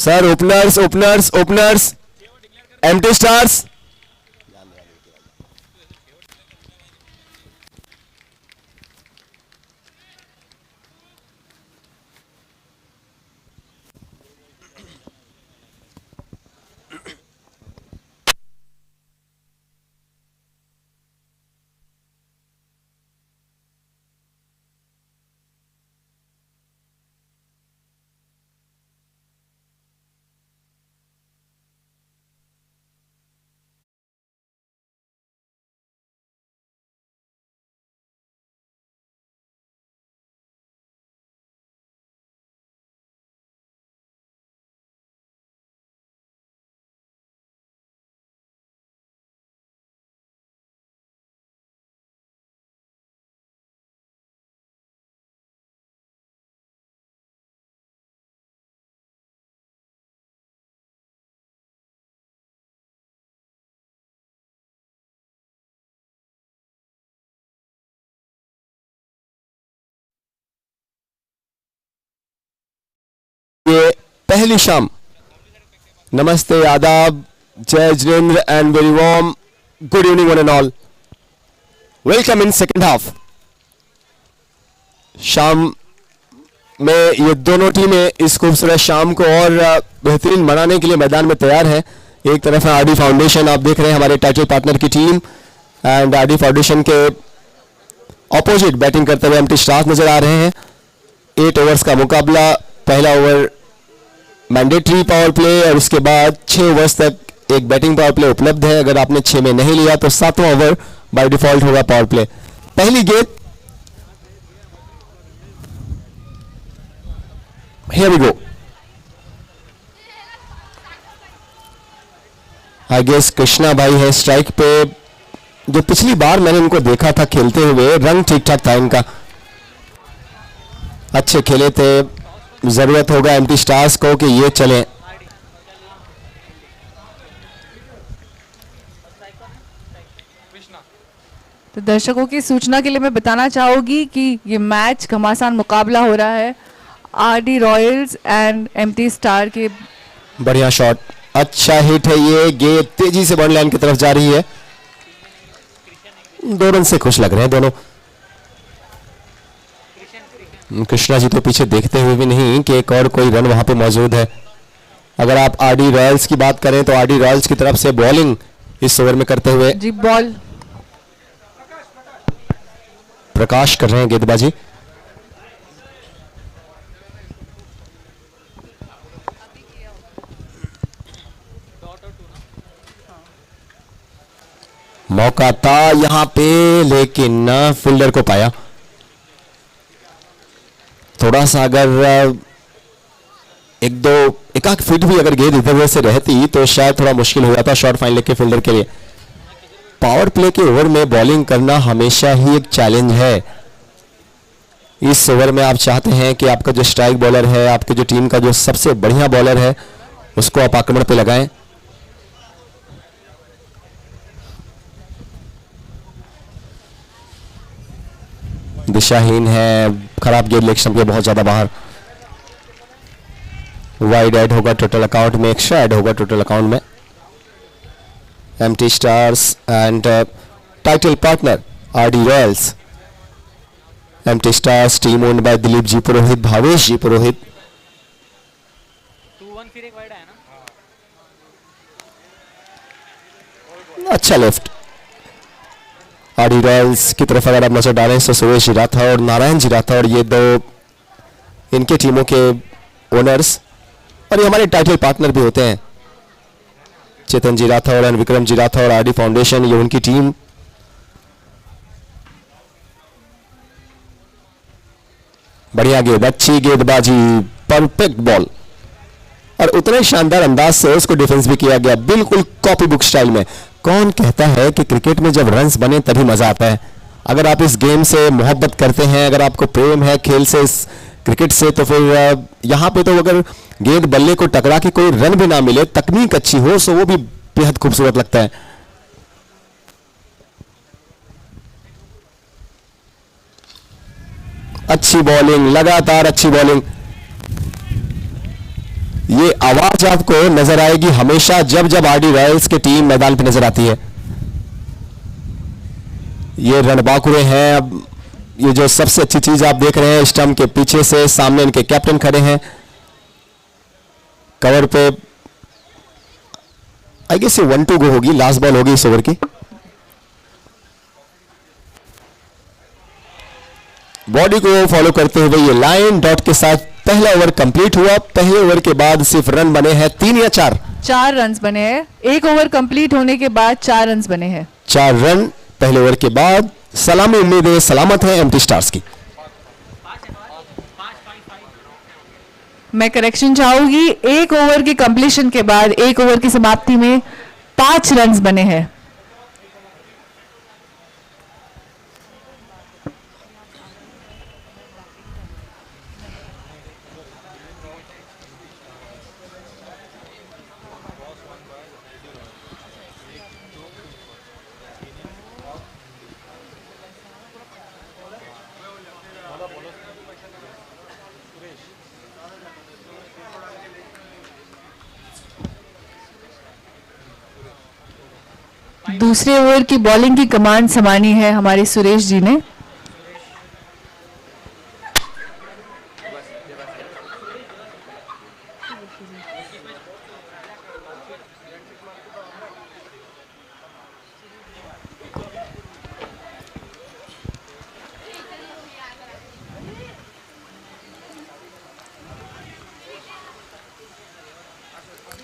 Sir openers openers openers empty stars. ये पहली शाम। नमस्ते, आदाब, जय Jinendra and very warm good evening one and all. Welcome in second half. शाम में ये दोनों टीमें इस खूबसूरत शाम को और बेहतरीन मनाने के लिए मैदान में तैयार है। एक तरफ है आरडी फाउंडेशन, आप देख रहे हैं हमारे टाइटल पार्टनर की टीम, एंड आरडी फाउंडेशन के ऑपोजिट बैटिंग करते हुए एम्प्टी स्टार्स नजर आ रहे हैं। 8 ओवर्स का मुकाबला, पहला ओवर मैंडेटरी पावर प्ले और उसके बाद 6 ओवर्स तक एक बैटिंग पावर प्ले उपलब्ध है। अगर आपने 6 में नहीं लिया तो 7वां ओवर बाय डिफॉल्ट होगा पावर प्ले। पहली गेंद, here we go. I guess Krishna भाई है स्ट्राइक पे। जो पिछली बार मैंने इनको देखा था खेलते हुए, रंग ठीक ठाक था इनका, अच्छे खेले थे। जरूरत होगा एम्प्टी स्टार्स को कि ये चलें। तो दर्शकों की सूचना के लिए मैं बताना चाहूंगी कि ये मैच घमासान मुकाबला हो रहा है RD Royals and empty star के। बढ़िया शॉट, अच्छा हिट है ये। गेंद तेजी से बॉर्डर लाइन की तरफ जा रही है। 2 रन से खुश लग रहे हैं दोनों। कृष्णा जी तो पीछे देखते हुए भी नहीं कि एक और कोई रन वहां पे मौजूद है। अगर आप आरडी रॉयल्स की बात करें तो आरडी रॉयल्स की तरफ से बॉलिंग इस ओवर में करते हुए जी बॉल प्रकाश कर रहे हैं गेंदबाजी। मौका था यहां पे लेकिन फील्डर को पाया। थोड़ा सा अगर एक आध फीट भी अगर गेंद इधर उधर से रहती तो शायद थोड़ा मुश्किल हो जाता शॉर्ट फाइन लेके फील्डर के लिए। पावर प्ले के ओवर में बॉलिंग करना हमेशा ही एक चैलेंज है। इस ओवर में आप चाहते हैं कि आपका जो स्ट्राइक बॉलर है, आपके जो टीम का जो सबसे बढ़िया बॉलर है, उसको आप आक्रमण पे लगाएं। दिशाहीन है, खराब गेंद लेग स्टंप के बहुत ज्यादा बाहर। वाइड ऐड होगा टोटल अकाउंट में, एक्स्ट्रा ऐड होगा टोटल अकाउंट में। Empty stars and title partner RD royals. Empty stars team owned by Dilip ji Purohit, Bhavesh ji Purohit. 2-1 फिर एक वाइड आया ना। अच्छा लेफ्ट। आरडी रॉयल्स की तरफ अगर आप नजर डालें तो सुरेश जी राठौर, नारायण जी राठौर, ये दो इनके टीमों के ओनर्स और ये हमारे टाइटल पार्टनर भी होते हैं। चेतन जी राठौर और विक्रम जी राठौर, आरडी फाउंडेशन, ये उनकी टीम। बढ़िया गेंद, अच्छी गेंदबाजी, परफेक्ट बॉल और उतने शानदार अंदाज से उसको डिफेंस भी किया गया, बिल्कुल कॉपी बुक स्टाइल में। कौन कहता है कि क्रिकेट में जब रन्स बने तभी मजा आता है। अगर आप इस गेम से मोहब्बत करते हैं, अगर आपको प्रेम है खेल से, इस क्रिकेट से, तो फिर यहां पे तो अगर गेंद बल्ले को टकरा के कोई रन भी ना मिले, तकनीक अच्छी हो, सो वो भी बेहद खूबसूरत लगता है। अच्छी बॉलिंग, लगातार अच्छी बॉलिंग। ये आवाज आपको नजर आएगी हमेशा जब जब आरडी रॉयल्स की टीम मैदान पे नजर आती है। ये रणबांकुरे हैं। अब ये जो सबसे अच्छी चीज आप देख रहे हैं, स्टंप के पीछे से सामने इनके कैप्टन खड़े हैं कवर पे। आई गेस ये 1-2 गो होगी, लास्ट बॉल होगी इस ओवर की। बॉडी को फॉलो करते हुए ये लाइन डॉट के साथ पहला ओवर कंप्लीट हुआ। पहले ओवर के बाद सिर्फ रन बने हैं 3 या 4? 4 रन बने हैं। एक ओवर कंप्लीट होने के बाद 4 रन बने हैं। 4 रन पहले ओवर के बाद। सलामी उम्मीदें सलामत है एम्प्टी स्टार्स की। मैं करेक्शन चाहूंगी, एक ओवर के कंप्लीशन के बाद, एक ओवर की समाप्ति में 5 रन बने हैं। दूसरे ओवर की बॉलिंग की कमांड संभाली है हमारे सुरेश जी ने।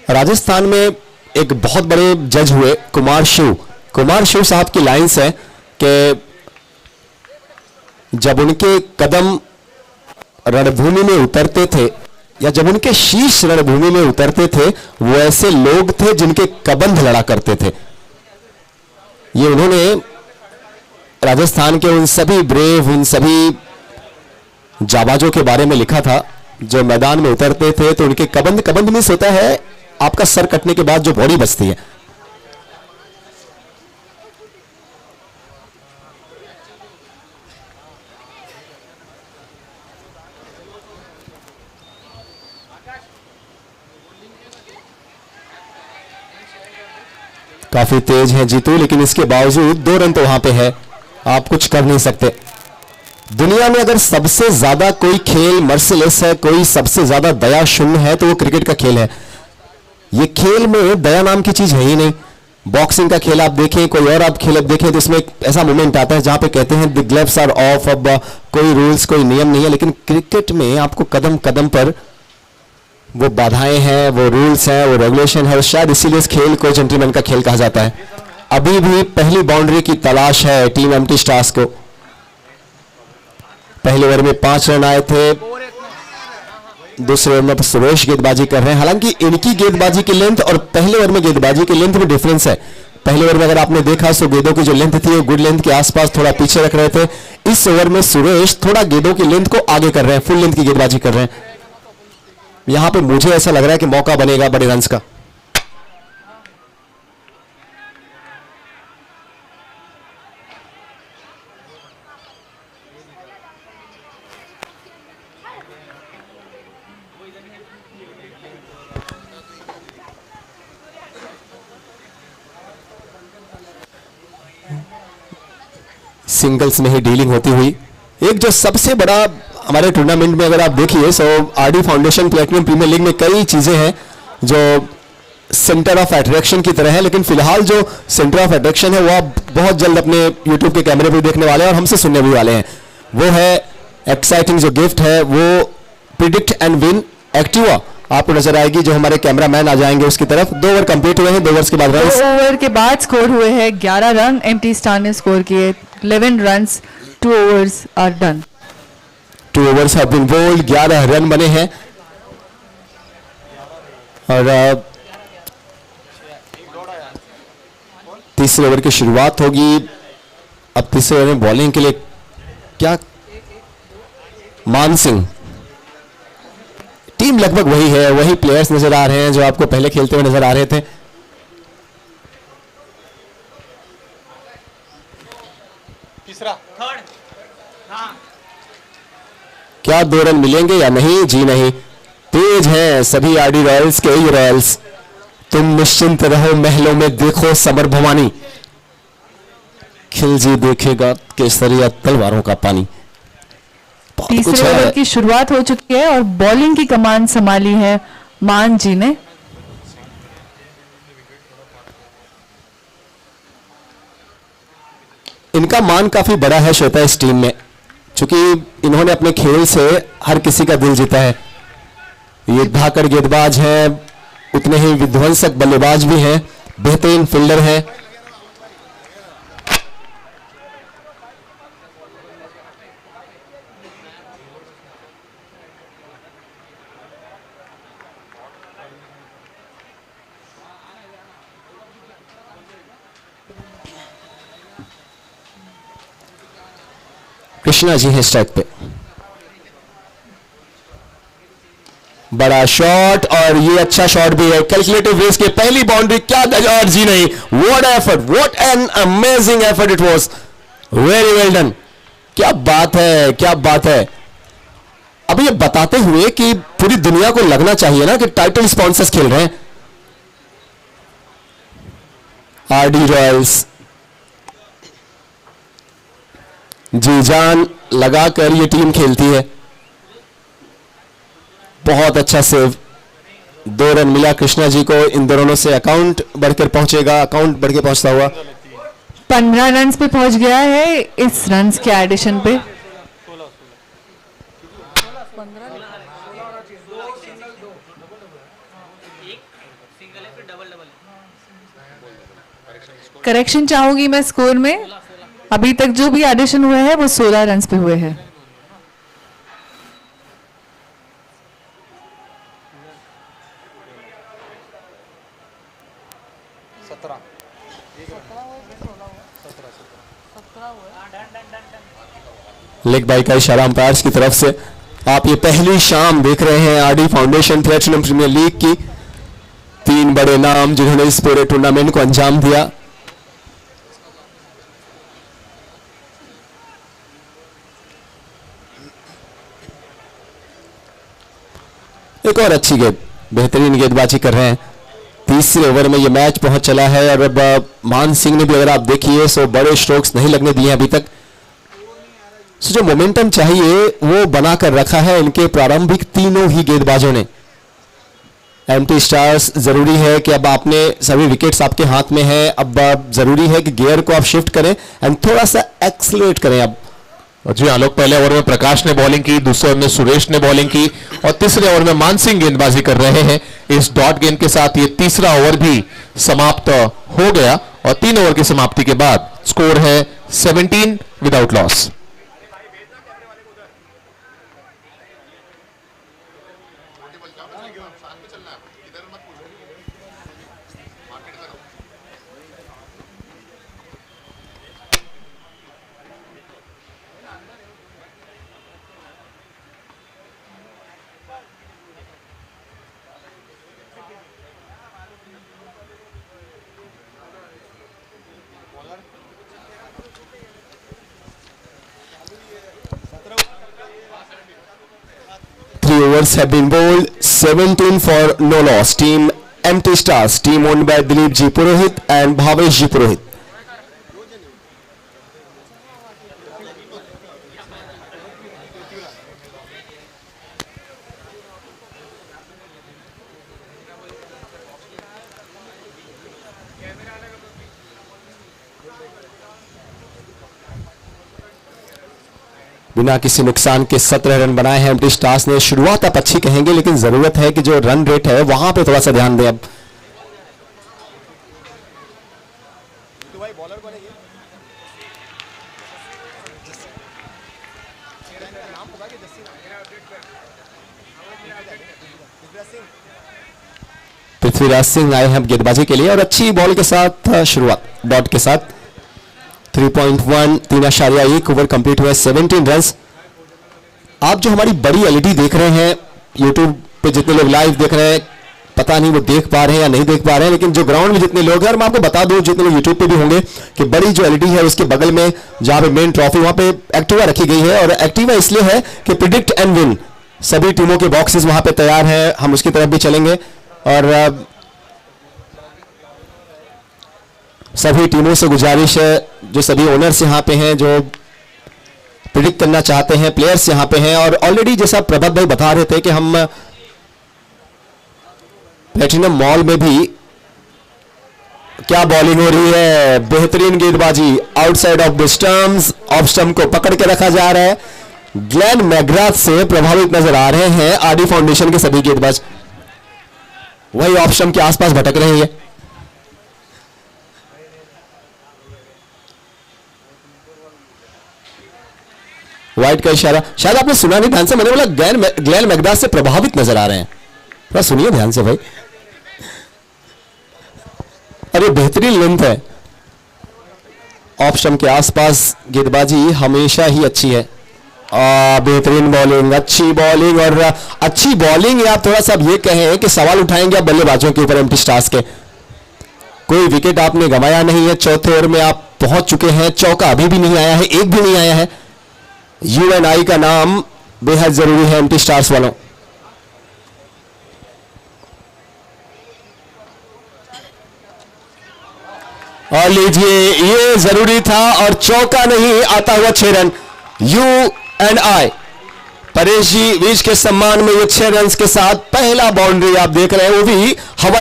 राजस्थान में एक बहुत बड़े जज हुए कुमार शिव साहब की लाइंस है कि जब उनके कदम रणभूमि में उतरते थे या जब उनके शीश रणभूमि में उतरते थे, वो ऐसे लोग थे जिनके कबंध लड़ा करते थे। ये उन्होंने राजस्थान के उन सभी ब्रेव, उन सभी जाबाजों के बारे में लिखा था जो मैदान में उतरते थे तो उनके कबंध मिस होता है आपका सर कटने के बाद जो बॉडी बचती है। काफी तेज है जीतू, लेकिन इसके बावजूद 2 रन तो वहां पे है, आप कुछ कर नहीं सकते। दुनिया में अगर सबसे ज्यादा कोई खेल मर्सिलेस है, कोई सबसे ज्यादा दया शून्य है तो वो क्रिकेट का खेल है। ये खेल में दया नाम की चीज है ही नहीं। बॉक्सिंग का खेल आप देखें, कोई और आप खेल आप देखें तो इसमें एक ऐसा मोमेंट आता है जहां पे कहते हैं द ग्लव्स आर ऑफ, अब कोई रूल्स कोई नियम नहीं है। लेकिन क्रिकेट में आपको कदम कदम पर वो बाधाएं हैं, वो रूल्स हैं, वो रेगुलेशन है। शायद इसीलिए इस खेल को जेंटलमैन का खेल कहा जाता है। अभी भी पहली बाउंड्री की तलाश है टीम एम्प्टी स्टार्स को। पहले ओवर में 5 रन आए थे, दूसरे ओवर में सुरेश गेंदबाजी कर रहे हैं। हालांकि इनकी गेंदबाजी की लेंथ और पहले ओवर में गेंदबाजी की लेंथ में डिफरेंस है। पहले ओवर में अगर आपने देखा तो गेंदों की जो लेंथ थी वो गुड लेंथ के आसपास थोड़ा पीछे रख रहे थे। इस ओवर में सुरेश थोड़ा गेंदों की लेंथ को आगे कर रहे हैं, फुल लेंथ की गेंदबाजी कर रहे हैं। यहां पे मुझे ऐसा लग रहा है कि मौका बनेगा बड़े रन्स का। सिंगल्स में ही डीलिंग होती हुई एक जो सबसे बड़ा हमारे टूर्नामेंट में अगर आप देखिए so RD foundation platinum premier league में कई चीजें हैं जो सेंटर ऑफ अट्रैक्शन की तरह है। लेकिन फिलहाल जो सेंटर ऑफ अट्रैक्शन है वो आप बहुत जल्द अपने यूट्यूब के कैमरे पर देखने वाले हैं और हमसे सुनने भी वाले हैं। वो है एक्साइटिंग जो गिफ्ट है, वो प्रिडिक्ट एंड विन एक्टिवा आपको नजर आएगी जो हमारे कैमरामैन आ जाएंगे उसकी तरफ। 2 ओवर कंप्लीट हुए हैं, 2 ओवर्स के बाद 2 ओवर के बाद स्कोर हुए हैं 11 रन। एम्प्टी स्टार ने स्कोर किए 11 run. 2 overs are done. 2 overs have been bowled, 11 run बने हैं। और तीसरे ओवर की शुरुआत होगी। अब तीसरे ओवर में बॉलिंग के लिए क्या मान सिंह, टीम लगभग वही है, वही प्लेयर्स नजर आ रहे हैं जो आपको पहले खेलते हुए नजर आ रहे थे। तीसरा थर्ड, हाँ क्या 2 रन मिलेंगे या नहीं? जी नहीं, तेज हैं सभी आरडी रॉयल्स के ये रॉयल्स। तुम निश्चिंत रहो महलों में देखो समर भवानी, खिलजी देखेगा केसरिया तलवारों का पानी। बहुत कुछ तीसरे है। ओवर की शुरुआत हो चुकी है और बॉलिंग की कमान संभाली है मान जी ने। इनका मान काफी बड़ा है श्वेता इस टीम में, क्योंकि इन्होंने अपने खेल से हर किसी का दिल जीता है। ये धाकड़ गेंदबाज हैं, उतने ही विध्वंसक बल्लेबाज भी हैं, बेहतरीन फील्डर हैं। कृष्णा जी है स्ट्राइक पे। बड़ा शॉट और ये अच्छा शॉट भी है। कैलकुलेटिव रेस के पहली बाउंड्री, क्या और जी नहीं, what effort, what an amazing effort it was, very well done. क्या बात है, क्या बात है। अब ये बताते हुए कि पूरी दुनिया को लगना चाहिए ना कि टाइटल स्पॉन्सर्स खेल रहे हैं। आरडी रॉयल्स जी जान लगाकर ये टीम खेलती है। बहुत अच्छा सेव, 2 रन मिला कृष्णा जी को। इन दोनों से अकाउंट बढ़कर पहुंचेगा, अकाउंट बढ़ के पहुंचता हुआ 15 रन पे पहुंच गया है इस रन्स के एडिशन पे। करेक्शन चाहूंगी मैं स्कोर में। अभी तक जो भी एडिशन हुए हैं वो 16 रन्स पे हुए हैं। लेग बाई का इशारा अंपायर्स की तरफ से। आप ये पहली शाम देख रहे हैं RD foundation platinum premier league की। 3 बड़े नाम जिन्होंने इस पूरे टूर्नामेंट को अंजाम दिया। एक और अच्छी गेंद, बेहतरीन गेंदबाजी कर रहे हैं। तीसरे ओवर में ये मैच पहुंच चला है और अब मान सिंह ने भी अगर आप देखिए सो बड़े स्ट्रोक्स नहीं लगने दिए अभी तक। सो जो मोमेंटम चाहिए वो बनाकर रखा है इनके प्रारंभिक तीनों ही गेंदबाजों ने। एम्प्टी स्टार्स जरूरी है कि अब आपने सभी विकेट्स आपके हाथ में है, अब जरूरी है कि गियर को आप शिफ्ट करें एंड थोड़ा सा एक्सलेट करें। अब जी हाँ, लोग पहले ओवर में प्रकाश ने बॉलिंग की, दूसरे ओवर में सुरेश ने बॉलिंग की और तीसरे ओवर में मानसिंह गेंदबाजी कर रहे हैं। इस डॉट गेंद के साथ ये तीसरा ओवर भी समाप्त हो गया और 3 ओवर की समाप्ति के बाद स्कोर है 17 without loss. Overs have been bowled, 17 for no loss. Team Empty Stars, team owned by Dilip Ji Purohit and Bhavesh Ji Purohit. बिना किसी नुकसान के 17 रन बनाए हैं एम्प्टी स्टार्स ने। शुरुआत आप अच्छी कहेंगे लेकिन जरूरत है कि जो रन रेट है वहां पे थोड़ा सा ध्यान दें। अब पृथ्वीराज सिंह आए हैं गेंदबाजी के लिए और अच्छी बॉल के साथ शुरुआत डॉट के साथ 3.1 3.1 ओवर कंप्लीट हुए, 17 रन्स। आप जो हमारी बड़ी एलईडी देख रहे हैं, यूट्यूब पे जितने लोग लाइव देख रहे हैं, पता नहीं वो देख पा रहे हैं या नहीं देख पा रहे हैं, लेकिन जो ग्राउंड में जितने लोग हैं, और मैं आपको बता दूं जितने लोग यूट्यूब पे भी होंगे कि बड़ी जो एलईडी है उसके बगल में जहां पे मेन ट्रॉफी वहां पे एक्टिवा रखी गई है। और एक्टिवा इसलिए है कि प्रिडिक्ट एंड विन, सभी टीमों के बॉक्सेस वहां पे तैयार हैं, हम उसकी तरफ भी चलेंगे और सभी टीमों से गुजारिश है, जो सभी ओनर्स यहाँ पे हैं, जो प्रिडिक्ट करना चाहते हैं, प्लेयर्स यहाँ पे हैं। और ऑलरेडी जैसा प्रभात भाई बता रहे थे कि हम प्लेटिनम मॉल में भी क्या बॉलिंग हो रही है, बेहतरीन गेंदबाजी outside of the stumps, off stump को पकड़ के रखा जा रहा है। ग्लेन मैग्राथ से प्रभावित नजर आ रहे हैं आरडी फाउंडेशन के सभी गेंदबाज, वही ऑफ स्टंप के आसपास भटक रहे हैं। वाइट का इशारा, शायद आपने सुना नहीं ध्यान से, मैंने बोला ग्लेन मैग्राथ से प्रभावित नजर आ रहे हैं, थोड़ा सुनिए ध्यान से भाई। अरे बेहतरीन लेंथ है, ऑफ स्टंप के आसपास गेंदबाजी हमेशा ही अच्छी है। बेहतरीन बॉलिंग, अच्छी बॉलिंग, और अच्छी बॉलिंग या आप थोड़ा सा ये कहें कि सवाल उठाएंगे आप बल्लेबाजों के ऊपर एम्प्टी स्टार्स के। कोई विकेट आपने गंवाया नहीं है, चौथे ओवर में आप पहुंच चुके हैं, चौका अभी भी नहीं आया है, एक भी नहीं आया है। UNI का नाम बेहद जरूरी है एम्प्टी स्टार्स वालों। और लीजिए, ये जरूरी था और चौका नहीं, आता हुआ 6 रन। UNI परेश जी विज के सम्मान में ये 6 रन के साथ पहला बाउंड्री आप देख रहे हैं, वो भी हवा।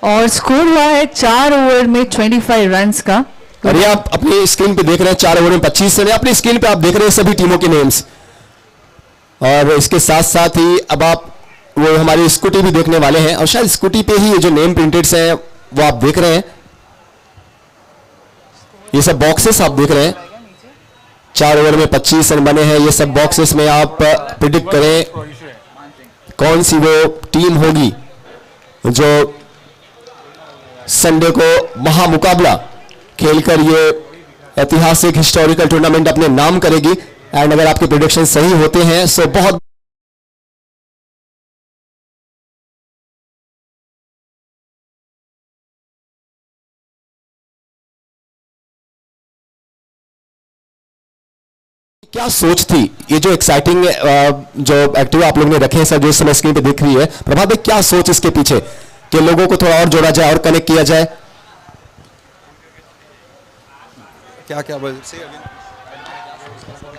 और स्कोर हुआ है 4 ओवर में 25 रन्स का। और ये आप अपनी स्क्रीन पे देख रहे हैं 4 ओवर में 25 रन। अपनी स्क्रीन पे आप देख रहे हैं सभी टीमों के नेम्स, और इसके साथ साथ ही अब आप वो हमारी स्कूटी भी देखने वाले हैं, और शायद स्कूटी पे ही ये जो नेम प्रिंटेड्स हैं वो आप देख रहे हैं। ये सब बॉक्सेस आप देख रहे हैं, 4 ओवर में 25 रन बने हैं। ये सब बॉक्सेस में आप प्रिडिक्ट करें कौन सी वो टीम होगी जो संडे को महामुकाबला खेलकर ये ऐतिहासिक हिस्टोरिकल टूर्नामेंट अपने नाम करेगी। एंड अगर आपके प्रेडिक्शन सही होते हैं सो बहुत क्या सोच थी, ये जो एक्साइटिंग जो एक्टिव आप लोगों ने रखे हैं सर, जो इस समय स्क्रीन पे दिख रही है, प्रभात भाई क्या सोच इसके पीछे कि लोगों को थोड़ा और जोड़ा जाए और कनेक्ट किया जाए? क्या क्या बोल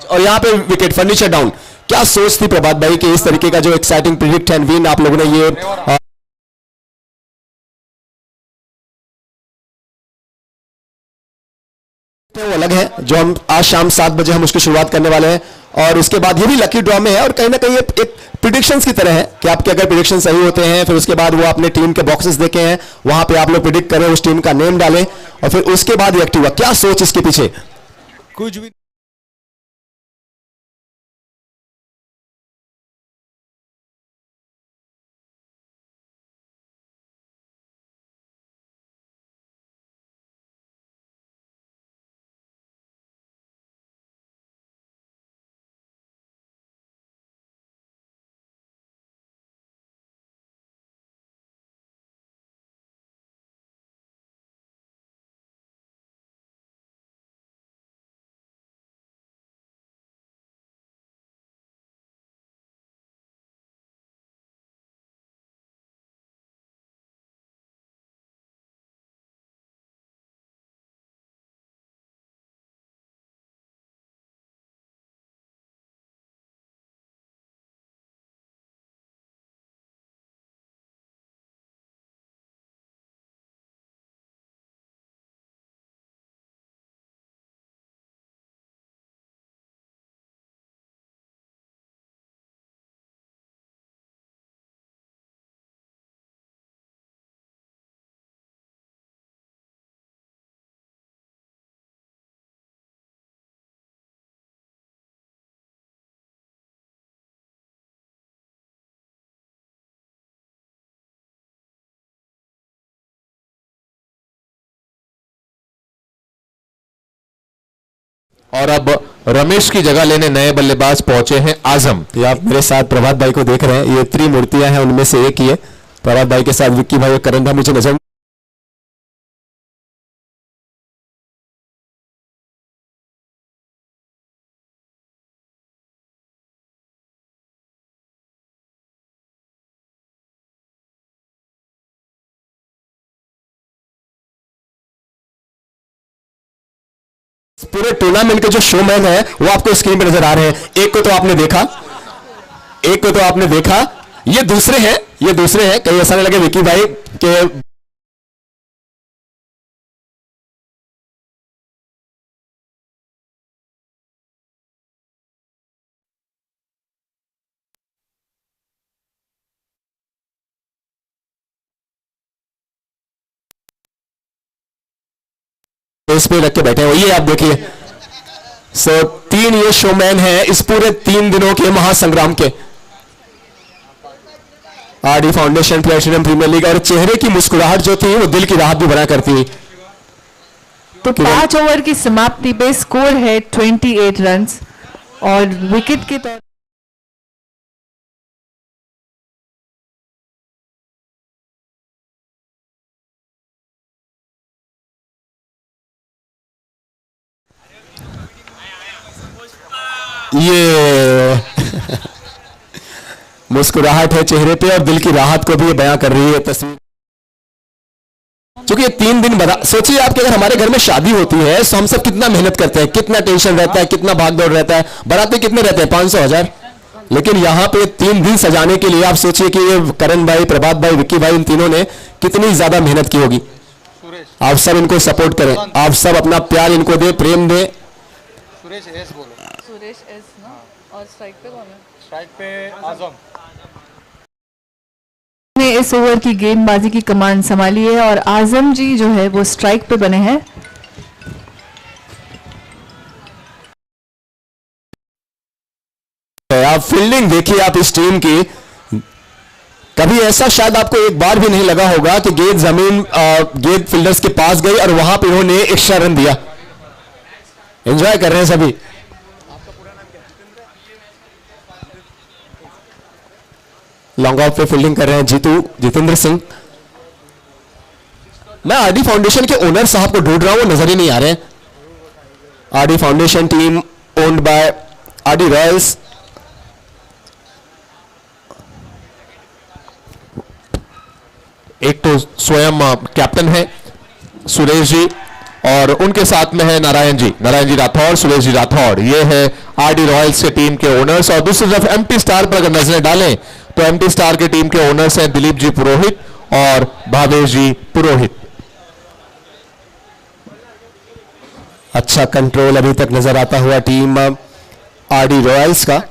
और यहाँ पे विकेट फर्नीचर डाउन, क्या सोच थी प्रभात भाई कि इस तरीके का जो एक्साइटिंग प्रिडिक्ट एंड विन आप लोगों ने ये वो अलग है जो हम आज शाम 7 बजे हम उसकी शुरुआत करने वाले हैं। और उसके बाद ये भी लकी ड्रॉ में है, और कहीं ना कहीं एक प्रिडिक्शंस की तरह है कि आपके अगर प्रिडिक्शन सही होते हैं फिर उसके बाद वो अपने टीम के बॉक्सेस देखे हैं, वहां पे आप लोग प्रिडिक्ट करें, उस टीम का नेम डालें और फिर उसके बाद ये एक्टिव हुआ। क्या सोच इसके पीछे? कुछ भी और अब रमेश की जगह लेने नए बल्लेबाज पहुंचे हैं आजम। ये आप मेरे साथ प्रभात भाई को देख रहे हैं, ये त्रिमूर्तियां हैं, उनमें से एक ही है। प्रभात भाई के साथ विक्की भाई और करण भाई मुझे नजर पूरे टूर्नामेंट के जो शोमैन है वो आपको स्क्रीन पर नजर आ रहे हैं। एक को तो आपने देखा, एक को तो आपने देखा, ये दूसरे हैं, ये दूसरे हैं। कहीं ऐसा नहीं लगे विक्की भाई के इस पे रख के बैठे हैं। ये आप देखिए, सो 3 ये शोमैन हैं इस पूरे 3 दिनों के महासंग्राम के। RD foundation platinum premier league, और चेहरे की मुस्कुराहट जो थी वो दिल की राहत भी बना करती। तो 5 ओवर की समाप्ति पे स्कोर है 28 रन्स और विकेट के तौर ये मुस्कुराहट है चेहरे पे और दिल की राहत को भी ये बयां कर रही है तस्वीर। क्योंकि ये 3 दिन बता, सोचिए आप कि अगर हमारे घर में शादी होती है तो हम सब कितना मेहनत करते हैं, कितना टेंशन रहता है, कितना भाग दौड़ रहता है, बाराती कितने रहते हैं, 500 1000। लेकिन यहाँ पे 3 दिन सजाने के लिए आप सोचिए कि ये करण भाई, प्रभात भाई, विक्की भाई, इन तीनों ने कितनी ज्यादा मेहनत की होगी। आप सब इनको सपोर्ट करें, आप सब अपना प्यार इनको दे, प्रेम दे। सुरेश एस बोलो। सुरेश एस ना, और स्ट्राइक पे कौन है? स्ट्राइक पे आजम। ने इस ओवर की गेंदबाजी की कमान संभाली है और आजम जी जो है वो स्ट्राइक पे बने हैं। आप फील्डिंग देखिए आप इस टीम की, कभी ऐसा शायद आपको एक बार भी नहीं लगा होगा कि गेंद फील्डर्स के पास गई और वहां पे उन्होंने एक्स्ट्रा रन दिया। एंजॉय कर रहे हैं सभी। लॉन्ग ऑफ पे फील्डिंग कर रहे हैं जितेंद्र सिंह। मैं आरडी फाउंडेशन के ओनर साहब को ढूंढ रहा हूं, वो नजर ही नहीं आ रहे हैं। RD foundation team owned bye RD Royals. एक तो स्वयं कैप्टन है सुरेश जी और उनके साथ में है नारायण जी राठौड़, सुरेश जी राठौड़, ये है आरडी रॉयल्स के टीम के ओनर्स। और दूसरी तरफ एमटी स्टार पर अगर नजरें डालें तो एमटी स्टार के टीम के ओनर्स हैं दिलीप जी पुरोहित और भावेश जी पुरोहित। अच्छा कंट्रोल अभी तक नजर आता हुआ टीम आरडी रॉयल्स का।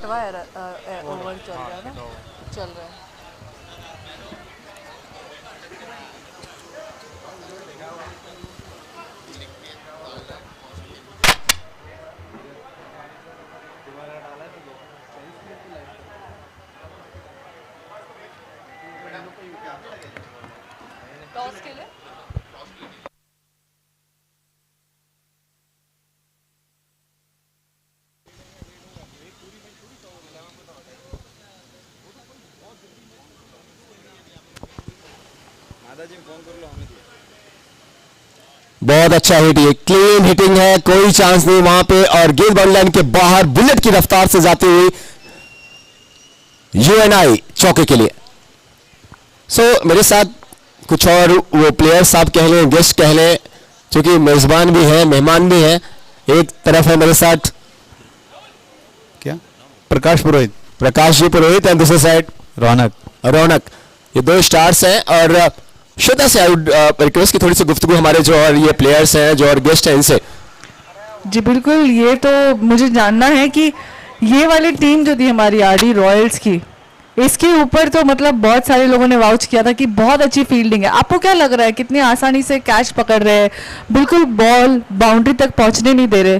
बहुत अच्छा हिट, ये क्लीन हिटिंग है, कोई चांस नहीं वहां पे। और गेंद बाउंड्री लाइन के बाहर बुलेट की रफ्तार से जाती हुई यूएनआई चौके के लिए। सो मेरे साथ कुछ और वो प्लेयर्स आप कह लें, गेस्ट कह लें, क्योंकि मेजबान भी है मेहमान भी है। एक तरफ है मेरे साथ क्या प्रकाश जी पुरोहित एंड दूसरी साइड रौनक। ये 2 स्टार्स हैं। और श्वेता से आई वुड रिक्वेस्ट की थोड़ी सी गुफ्तगू हमारे जो और ये प्लेयर्स हैं जो और गेस्ट हैं इनसे। जी बिल्कुल, ये तो मुझे जानना है कि ये वाली टीम जो थी हमारी आरडी रॉयल्स की, इसके ऊपर तो मतलब बहुत सारे लोगों ने वाउच किया था कि बहुत अच्छी फील्डिंग है। आपको क्या लग रहा है कितनी आसानी से कैच पकड़ रहे हैं, बिल्कुल बॉल बाउंड्री तक पहुंचने नहीं दे रहे,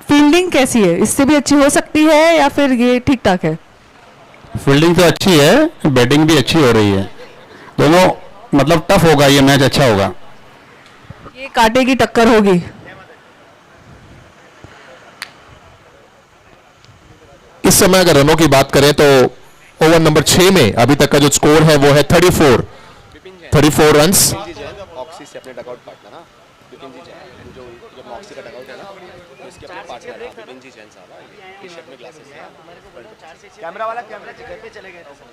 फील्डिंग कैसी है? इससे भी अच्छी हो सकती है या फिर ये ठीक ठाक है? फील्डिंग तो अच्छी है, बैटिंग भी अच्छी हो रही है, दोनों मतलब टफ होगा, ये मैच अच्छा होगा। ये कांटे की टक्कर होगी। इस समय अगर रनों की बात करें तो ओवर नंबर 6 में अभी तक का जो स्कोर है वो है 34 रन्स। ऑक्सी से अपने डगआउट पार्टनर ना विपिन जी जैन, जो जब ऑक्सी का डगआउट है ना तो इसके अपने पार्टनर है विपिन जी जैन साहब, टी शर्ट में ग्लासेस है। कैमरा वाला कैमरा घर पे चले गए थे सर।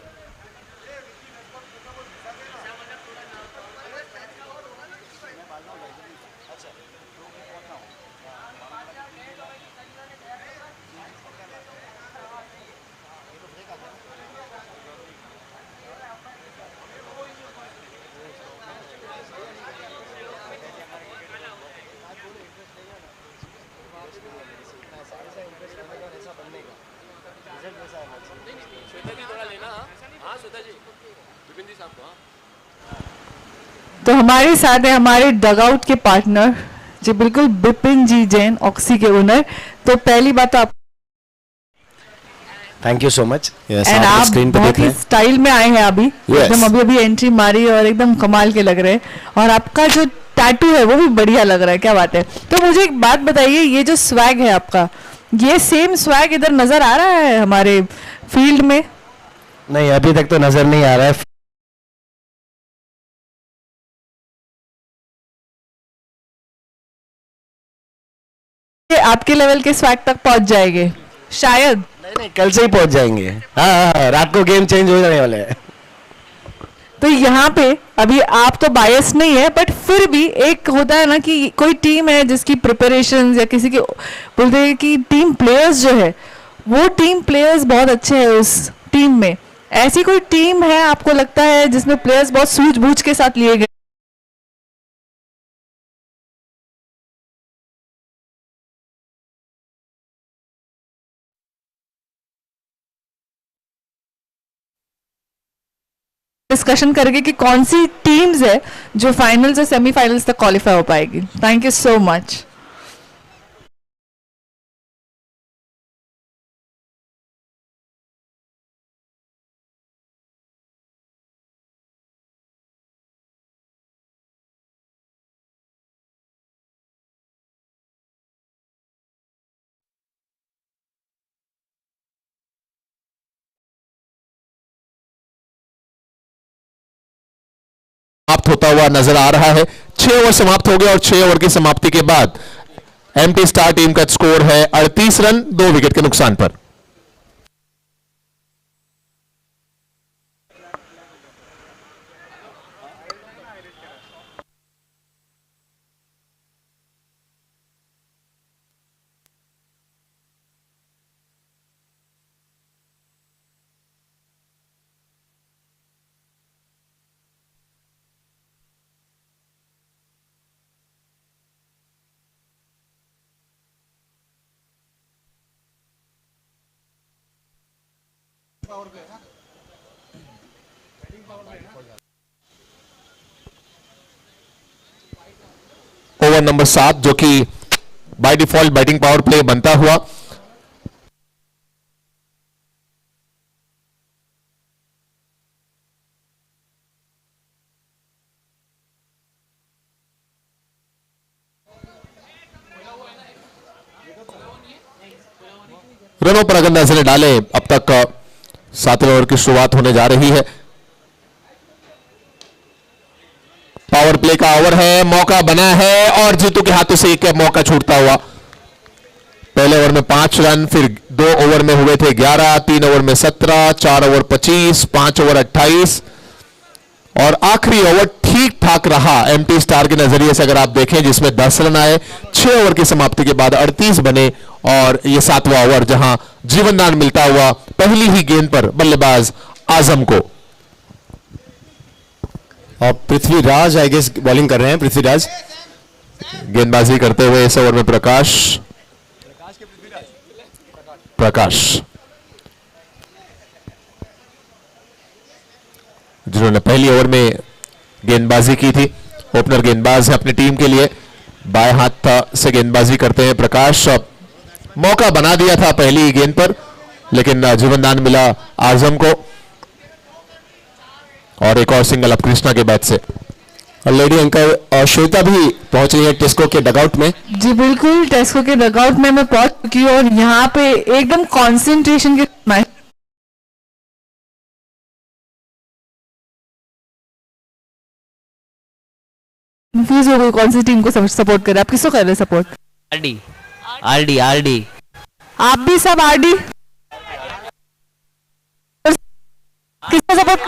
तो हमारे साथ है हमारे डगआउट के पार्टनर जी, बिल्कुल बिपिन जी जैन, ऑक्सी के ओनर। तो पहली बात तो आप thank you so much. And आप बहुत ही स्टाइल में आए हैं अभी, एकदम अभी अभी एंट्री मारी और एकदम कमाल के लग रहे हैं, और आपका जो टैटू है वो भी बढ़िया लग रहा है, क्या बात है। तो मुझे एक बात बताइए, ये जो स्वैग है आपका, ये सेम स्वैग इधर नजर आ रहा है हमारे फील्ड में? नहीं, अभी तक तो नजर नहीं आ रहा है। ये आपके लेवल के स्वैग तक पहुंच जाएंगे शायद। नहीं, कल से ही पहुंच जाएंगे। हाँ, रात को गेम चेंज हो जाने वाले हैं। तो यहाँ पे अभी आप तो बायस नहीं है, बट फिर भी एक होता है ना कि कोई टीम है जिसकी प्रिपरेशन या किसी के बोलते हैं कि टीम प्लेयर्स जो है वो टीम प्लेयर्स बहुत अच्छे हैं उस टीम में। ऐसी कोई टीम है आपको लगता है जिसमें प्लेयर्स बहुत सूझबूझ के साथ लिए गए? डिस्कशन करेंगे कि कौन सी टीम्स है जो फाइनल्स और सेमीफाइनल्स तक क्वालिफाई हो पाएगी। Thank you so much. समाप्त होता हुआ नजर आ रहा है। 6 ओवर समाप्त हो गए और 6 ओवर की समाप्ति के बाद एमटी स्टार टीम का स्कोर है 38 रन 2 विकेट के नुकसान पर। ओवर नंबर 7 जो कि by default batting power play बनता हुआ, रनों पर अगर नजरें डालें अब तक 7वें ओवर की शुरुआत होने जा रही है। पावर प्ले का ओवर है, मौका बना है और जीतू के हाथों से एक मौका छूटता हुआ। पहले ओवर में 5 रन, फिर 2 ओवर में हुए थे 11, 3 ओवर में 17, 4 ओवर 25, 5 ओवर 28 और आखिरी ओवर ठीक ठाक रहा एमटी स्टार के नजरिए से अगर आप देखें, जिसमें 10 रन आए। 6 ओवर की समाप्ति के बाद 38 बने और यह 7वां ओवर जहां जीवनदान मिलता हुआ पहली ही गेंद पर बल्लेबाज आजम को। और पृथ्वीराज आई गेस बॉलिंग कर रहे हैं। पृथ्वीराज गेंदबाजी करते हुए इस ओवर में प्रकाश जिन्होंने पहली ओवर में गेंदबाजी की थी। ओपनर गेंदबाज है अपनी टीम के लिए, बाएं हाथ से गेंदबाजी करते हैं प्रकाश। मौका बना दिया था पहली गेंद पर, लेकिन जीवनदान मिला आजम को और एक और सिंगल अब कृष्णा के बैट से। लेडी एंकर और श्वेता भी पहुंच रही है टेस्को के डगआउट में। जी बिल्कुल, टेस्को के डगआउट में मैं पहुंच चुकी हूँ और यहाँ पे एकदम कंसंट्रेशन के मैच कंफ्यूज हो गई कौन सी टीम को सपोर्ट करे। आप किसको कर रहे हैं सपोर्ट? RD RD RD. आप भी सब आरडी किसको सपोर्ट?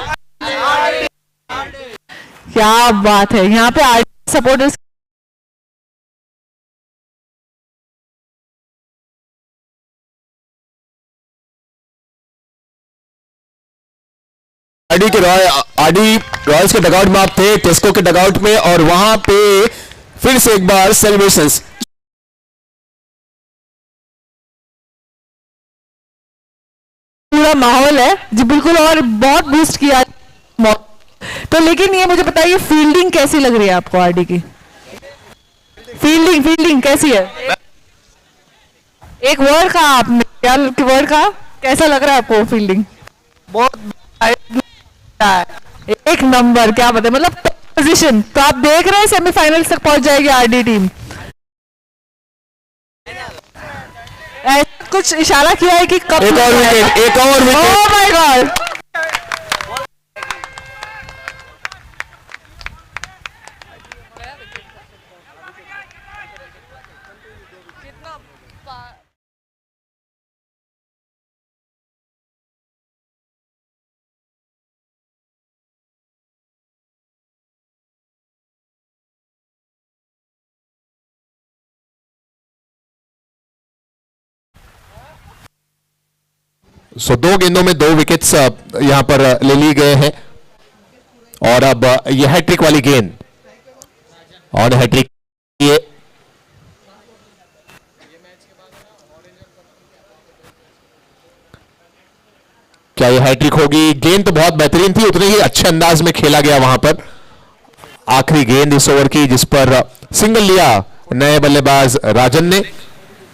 क्या बात है, यहाँ पे आरडी सपोर्टर्स आरडी रॉयल्स के डगआउट में आप थे, टेस्को के डगआउट में, और वहां पे फिर से एक बार सेलिब्रेशंस। पूरा माहौल है जी बिल्कुल, और बहुत बूस्ट किया तो। लेकिन ये मुझे बताइए फील्डिंग कैसी लग रही है आपको? आरडी की फील्डिंग कैसी है? एक वर्ड कहा आपने, क्या वर्ड कहा? कैसा लग रहा है आपको फील्डिंग? बहुत एक नंबर, क्या बताए, मतलब पोजीशन। तो आप देख रहे हैं सेमीफाइनल्स तक पहुंच जाएगी आरडी टीम। ऐसा कुछ इशारा किया है कि कब एक और विकेट। ओह माय गॉड, सो 2 गेंदों में 2 विकेट्स यहां पर ले लिए गए हैं, और अब यह हैट्रिक वाली गेंद, और हैट्रिक ये क्या ये हैट्रिक होगी? गेंद तो बहुत बेहतरीन थी, उतने ही अच्छे अंदाज में खेला गया वहां पर। आखिरी गेंद इस ओवर की जिस पर सिंगल लिया नए बल्लेबाज राजन ने।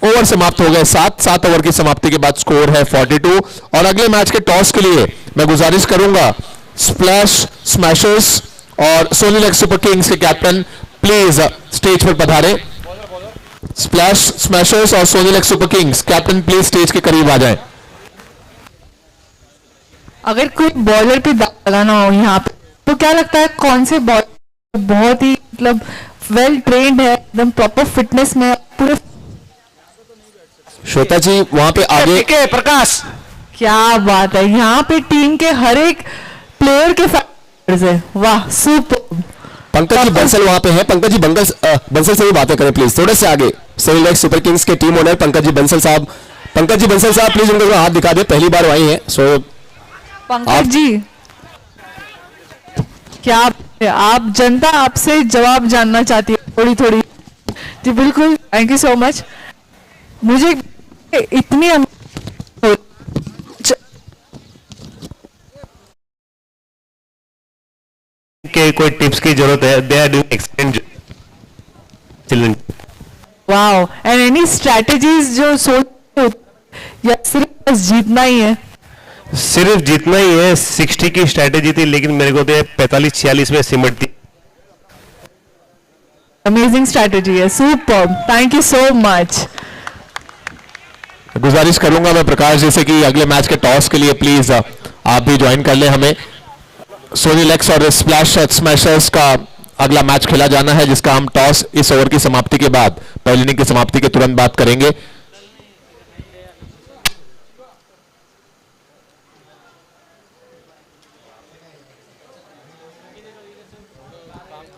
ओवर समाप्त हो गए 7 ओवर की समाप्ति के बाद स्कोर है 42। और अगले मैच के टॉस के लिए मैं गुजारिश करूंगा स्प्लैश स्मैशर्स और सोनी लेग सुपर किंग्स के कैप्टन प्लीज स्टेज पर पधारें। स्प्लैश स्मैशर्स और Soni leg super kings captain please stage के करीब आ जाएं। अगर कोई बॉलर पे दाग लगाना हो यहाँ पे तो क्या लगता है कौन से बॉलर बहुत ही मतलब वेल ट्रेन्ड है, एकदम प्रॉपर फिटनेस में पूरे? श्वेता जी वहां पे आगे के प्रकाश। क्या बात है, यहाँ पे टीम के हर एक प्लेयर के फैक्टर्स है। वाह सुपर। पंकज जी बंसल वहां पे हैं। पंकज जी बंसल से भी बातें करें प्लीज, थोड़े से आगे। सोनी लेग सुपर किंग्स के टीम ओनर पंकज जी बंसल साहब। पंकज जी बंसल साहब प्लीज उनको हाथ दिखा दे, पहली बार आई हैं। सो पंकज जी क्या आप जनता आपसे जवाब जानना चाहती है थोड़ी थोड़ी? जी बिल्कुल, थैंक यू सो मच। मुझे इतनी के कोई टिप्स की जरूरत है? They are doing exchange children. Wow, and any strategies जो सोच या सिर्फ बस जीतना ही है? सिर्फ जीतना ही है। 60 की स्ट्रेटेजी थी, लेकिन मेरे को तो 45-46 में सिमटती। अमेजिंग स्ट्रेटेजी है, super, thank you so much. गुजारिश करूंगा मैं प्रकाश जैसे कि अगले मैच के टॉस के लिए प्लीज आप भी ज्वाइन कर ले हमें। सोनी लेग्स और स्प्लैश स्मैशर्स का अगला मैच खेला जाना है, जिसका हम टॉस इस ओवर की समाप्ति के बाद, पहली इनिंग की समाप्ति के तुरंत बाद करेंगे।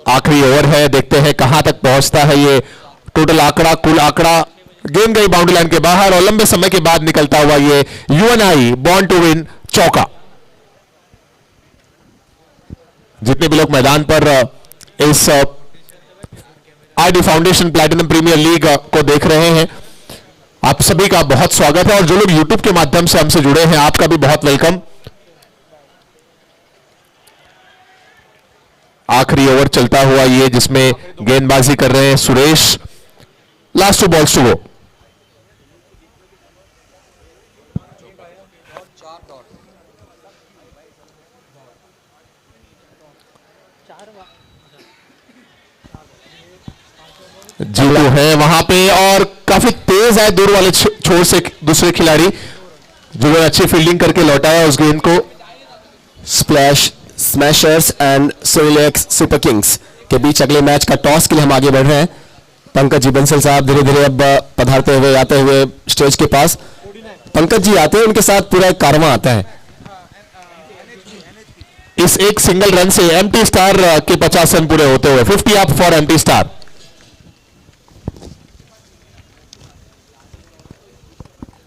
आखिरी ओवर है, देखते हैं कहां तक पहुंचता है ये टोटल आंकड़ा, कुल आंकड़ा। गेंद गई बाउंड्री लाइन के बाहर और लंबे समय के बाद निकलता हुआ ये यूएनआई बॉर्न टू विन चौका। जितने भी लोग मैदान पर इस RD foundation platinum premier league को देख रहे हैं, आप सभी का बहुत स्वागत है। और जो लोग यूट्यूब के माध्यम से हमसे जुड़े हैं, आपका भी बहुत वेलकम। आखिरी ओवर चलता हुआ ये जिसमें गेंदबाजी कर रहे हैं Suresh. Last 2 balls to go. Jeetu है वहां पे और काफी तेज है दूर वाले छोर से दूसरे खिलाड़ी जो अच्छी फील्डिंग करके लौटाया उस गेंद को। Splash smashers and Sonilex super kings के बीच अगले मैच का टॉस के लिए हम आगे बढ़ रहे हैं। पंकज जी बंसल साहब धीरे धीरे अब पधारते हुए आते हुए स्टेज के पास। पंकज जी आते हैं, उनके साथ पूरा एक कारवां आता है। इस एक सिंगल रन से एम्प्टी स्टार के 50 रन पूरे होते हुए 50 up for empty star.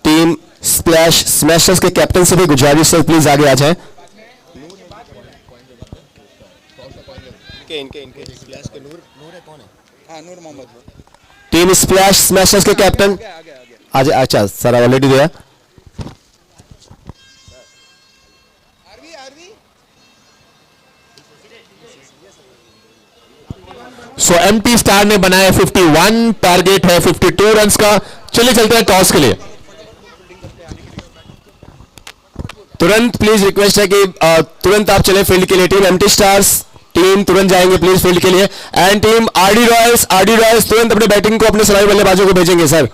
Team splash smashers के कैप्टन से भी गुजारिश है प्लीज आगे आ जाएं। टीम स्प्लैश स्मैशर्स के कैप्टन आज अच्छा सर ऑलरेडी दिया। सो एम्प्टी स्टार ने बनाया 51, टारगेट है 52 रन्स का। चलिए चलते हैं टॉस के लिए। तुरंत प्लीज रिक्वेस्ट है कि तुरंत आप चले फील्ड के लिए। टीम एम्प्टी स्टार्स टीम तुरंत जाएंगे प्लीज फील्ड के लिए। एंड टीम आरडी रॉयल्स तुरंत अपने बैटिंग को अपने सलामी बल्लेबाजों को भेजेंगे सर।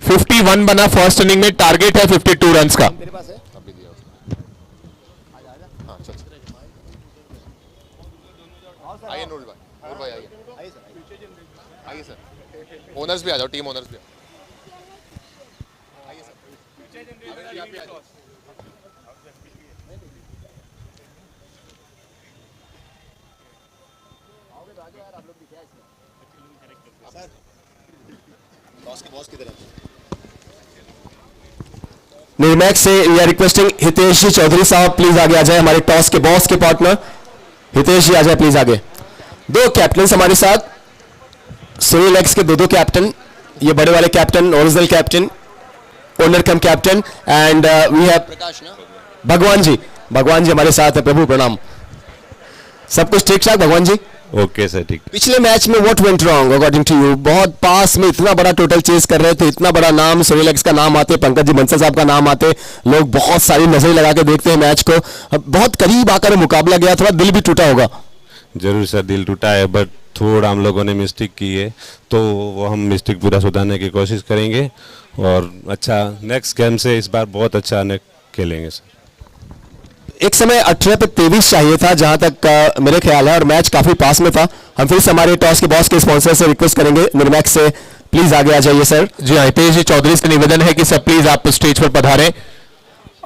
51 बना फर्स्ट इनिंग में, टारगेट है 52 रन्स का। आइए नूर भाई आइए सर। ओनर्स भी आ जाओ, टीम ओनर्स भी आइए सर। निर्मैक्स से वी आर रिक्वेस्टिंग हितेश जी चौधरी साहब प्लीज आगे आ जाए। हमारे टॉस के बॉस के पार्टनर हितेश जी आ जाए प्लीज आगे। दो कैप्टन हमारे साथ, सोनिलेक्स के दो कैप्टन, ये बड़े वाले captain, original captain, owner cum captain and we have Prakash ना भगवान जी हमारे साथ है। प्रभु प्रणाम। सब कुछ ठीक ठाक भगवान जी? ओके सर ठीक। पिछले मैच में what went wrong according to you? बहुत पास में इतना बड़ा टोटल चेस कर रहे थे, इतना बड़ा नाम सोनिलेक्स का नाम आते, पंकज जी बंसल साहब का नाम आते, लोग बहुत सारी नजरें लगा के देखते हैं मैच को। बहुत करीब आकर मुकाबला गया, थोड़ा दिल भी टूटा होगा। जरूर सर दिल टूटा है, बट थोड़ा हम लोगों ने मिस्टेक की है तो वो हम मिस्टेक पूरा सुधारने की कोशिश करेंगे और अच्छा नेक्स्ट गेम से इस बार बहुत अच्छा खेलेंगे सर। एक समय 18 पे 23 चाहिए था जहां तक मेरे ख्याल है, और मैच काफी पास में था। हम फिर से हमारे टॉस के बॉस के स्पॉन्सर से रिक्वेस्ट करेंगे निर्मैक्स से प्लीज आगे आ जाइए सर। जी हितेश जी चौधरी से निवेदन है कि सब प्लीज आप स्टेज पर पधारें।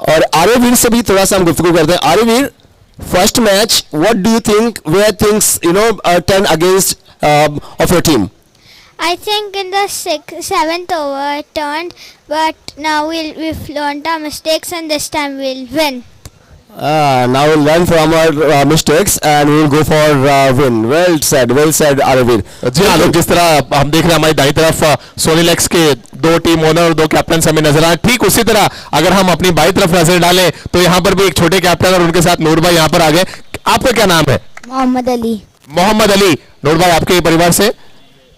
और आर्यवीर से भी थोड़ा सा हम गुफ्तगू करते हैं। Aryaveer, first match what do you think where things turn against of your team? I think in the 7th over it turned, but now we've learned our mistakes and this time we'll win. Now we'll learn from our mistakes and we'll go for win. Well said Aryaveer. जी हाँ, लोग जिस तरह हम देख रहे हैं हमारी दाईं तरफ सोनिलेक्स के दो टीम ओनर और दो कैप्टन हमें नजर आए, ठीक उसी तरह अगर हम अपनी बाईं तरफ नजर डालें तो यहाँ पर भी एक छोटे कैप्टन और उनके साथ नूर भाई यहाँ पर आ गए। आपका क्या नाम है? मोहम्मद अली। मोहम्मद अली। नूर भाई आपके परिवार से?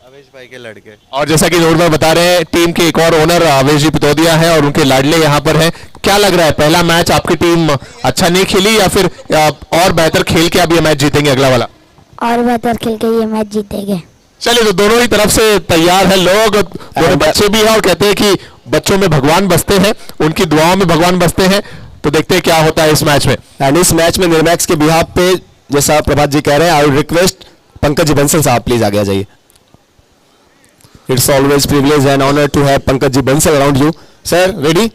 अवेश भाई के लड़के। और जैसा कि नूर भाई बता रहे हैं टीम के एक और ओनर अवेश जी पितौदिया है और उनके लाडले यहाँ पर हैं। क्या लग रहा है, पहला मैच आपकी टीम अच्छा नहीं खेली या फिर और बेहतर खेल के अब ये मैच जीतेंगे अगला वाला? और बेहतर खेल के ये मैच जीतेंगे। चलिए तो दोनों ही तरफ से तैयार है लोग, दोनों बच्चे भी हैं और कहते हैं कि बच्चों में भगवान बसते हैं, उनकी दुआओं में भगवान बसते हैं। तो देखते हैं क्या होता है इस मैच में। एंड इस मैच में निर्मैक्स के बिहाफ पे जैसा प्रभात जी कह रहे हैं, I will request Pankaj ji Bansal साहब प्लीज आगे आ जाइए। It's always privilege and honour to have Pankaj ji Bansal around you. Sir ready?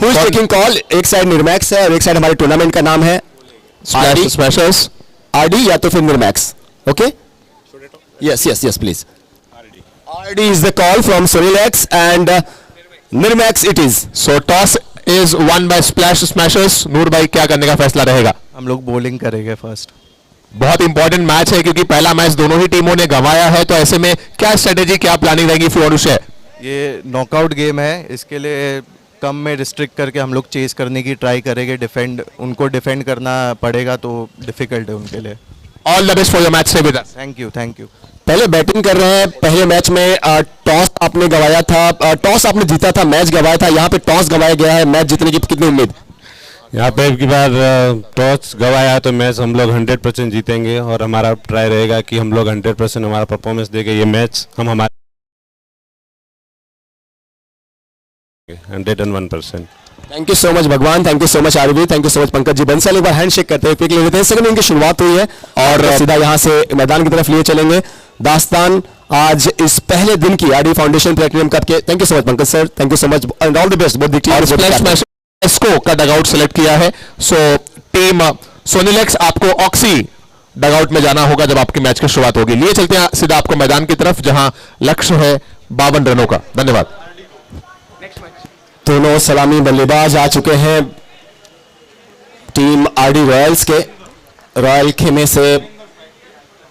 Who is taking call? एक साइड निर्मैक्स है और एक साइड हमारे टूर्नामेंट का नाम है स्मैशर्स, आरडी या तो फिर Nirmax. Okay yes please. RD is the call from Sonilex and Nirmax it is. So toss is won by splash smashers. Noor भाई क्या करने का फैसला रहेगा? हम लोग बॉलिंग करेंगे फर्स्ट। बहुत इंपॉर्टेंट मैच है क्योंकि पहला मैच दोनों ही टीमों ने गंवाया है, तो ऐसे में क्या स्ट्रेटेजी, क्या प्लानिंग रहेगी फॉर अनुशे? ये नॉकआउट गेम है, इसके लिए कम में रिस्ट्रिक्ट करके हम लोग चेस करने की ट्राई करेंगे। उनको डिफेंड करना पड़ेगा तो डिफिकल्ट है उनके लिए। All the best for your match today with us. Thank you. पहले बैटिंग कर रहे हैं। पहले मैच में टॉस आपने गंवाया था, टॉस आपने जीता था, मैच गंवाया था। यहाँ पे टॉस गंवाया गया है, मैच जीतने की कितनी उम्मीद? यहाँ पे एक बार टॉस गवाया तो मैच हम लोग 100% जीतेंगे और हमारा ट्राई रहेगा कि हम लोग 100% हमारा परफॉर्मेंस देके ये मैच हम हमारे 101%। Thank you so much Bhagwan, thank you so much Aarvi, thank you so much Pankaj ji. Bansal एक बार हैंड शेक करते हुए लेते हैं। सेकंड इनकी शुरुआत हुई है और सीधा यहाँ से मैदान की तरफ लिए चलेंगे। दास्तान आज इस पहले दिन की आरडी फाउंडेशन प्लेटिनम कप के। Thank you so much Pankaj sir, thank you so much and all the best both the team. और स्प्लैश मैच टेस्को का डगआउट सेलेक्ट किया है। सो टीम सोनिलेक्स आपको ऑक्सी डगआउट में जाना होगा जब आपकी मैच की शुरुआत होगी। लिए चलते हैं सीधा आपको मैदान की तरफ जहां लक्ष्य है 52 रनों का। धन्यवाद। दोनों सलामी बल्लेबाज आ चुके हैं टीम आरडी रॉयल्स के। रॉयल खेमे से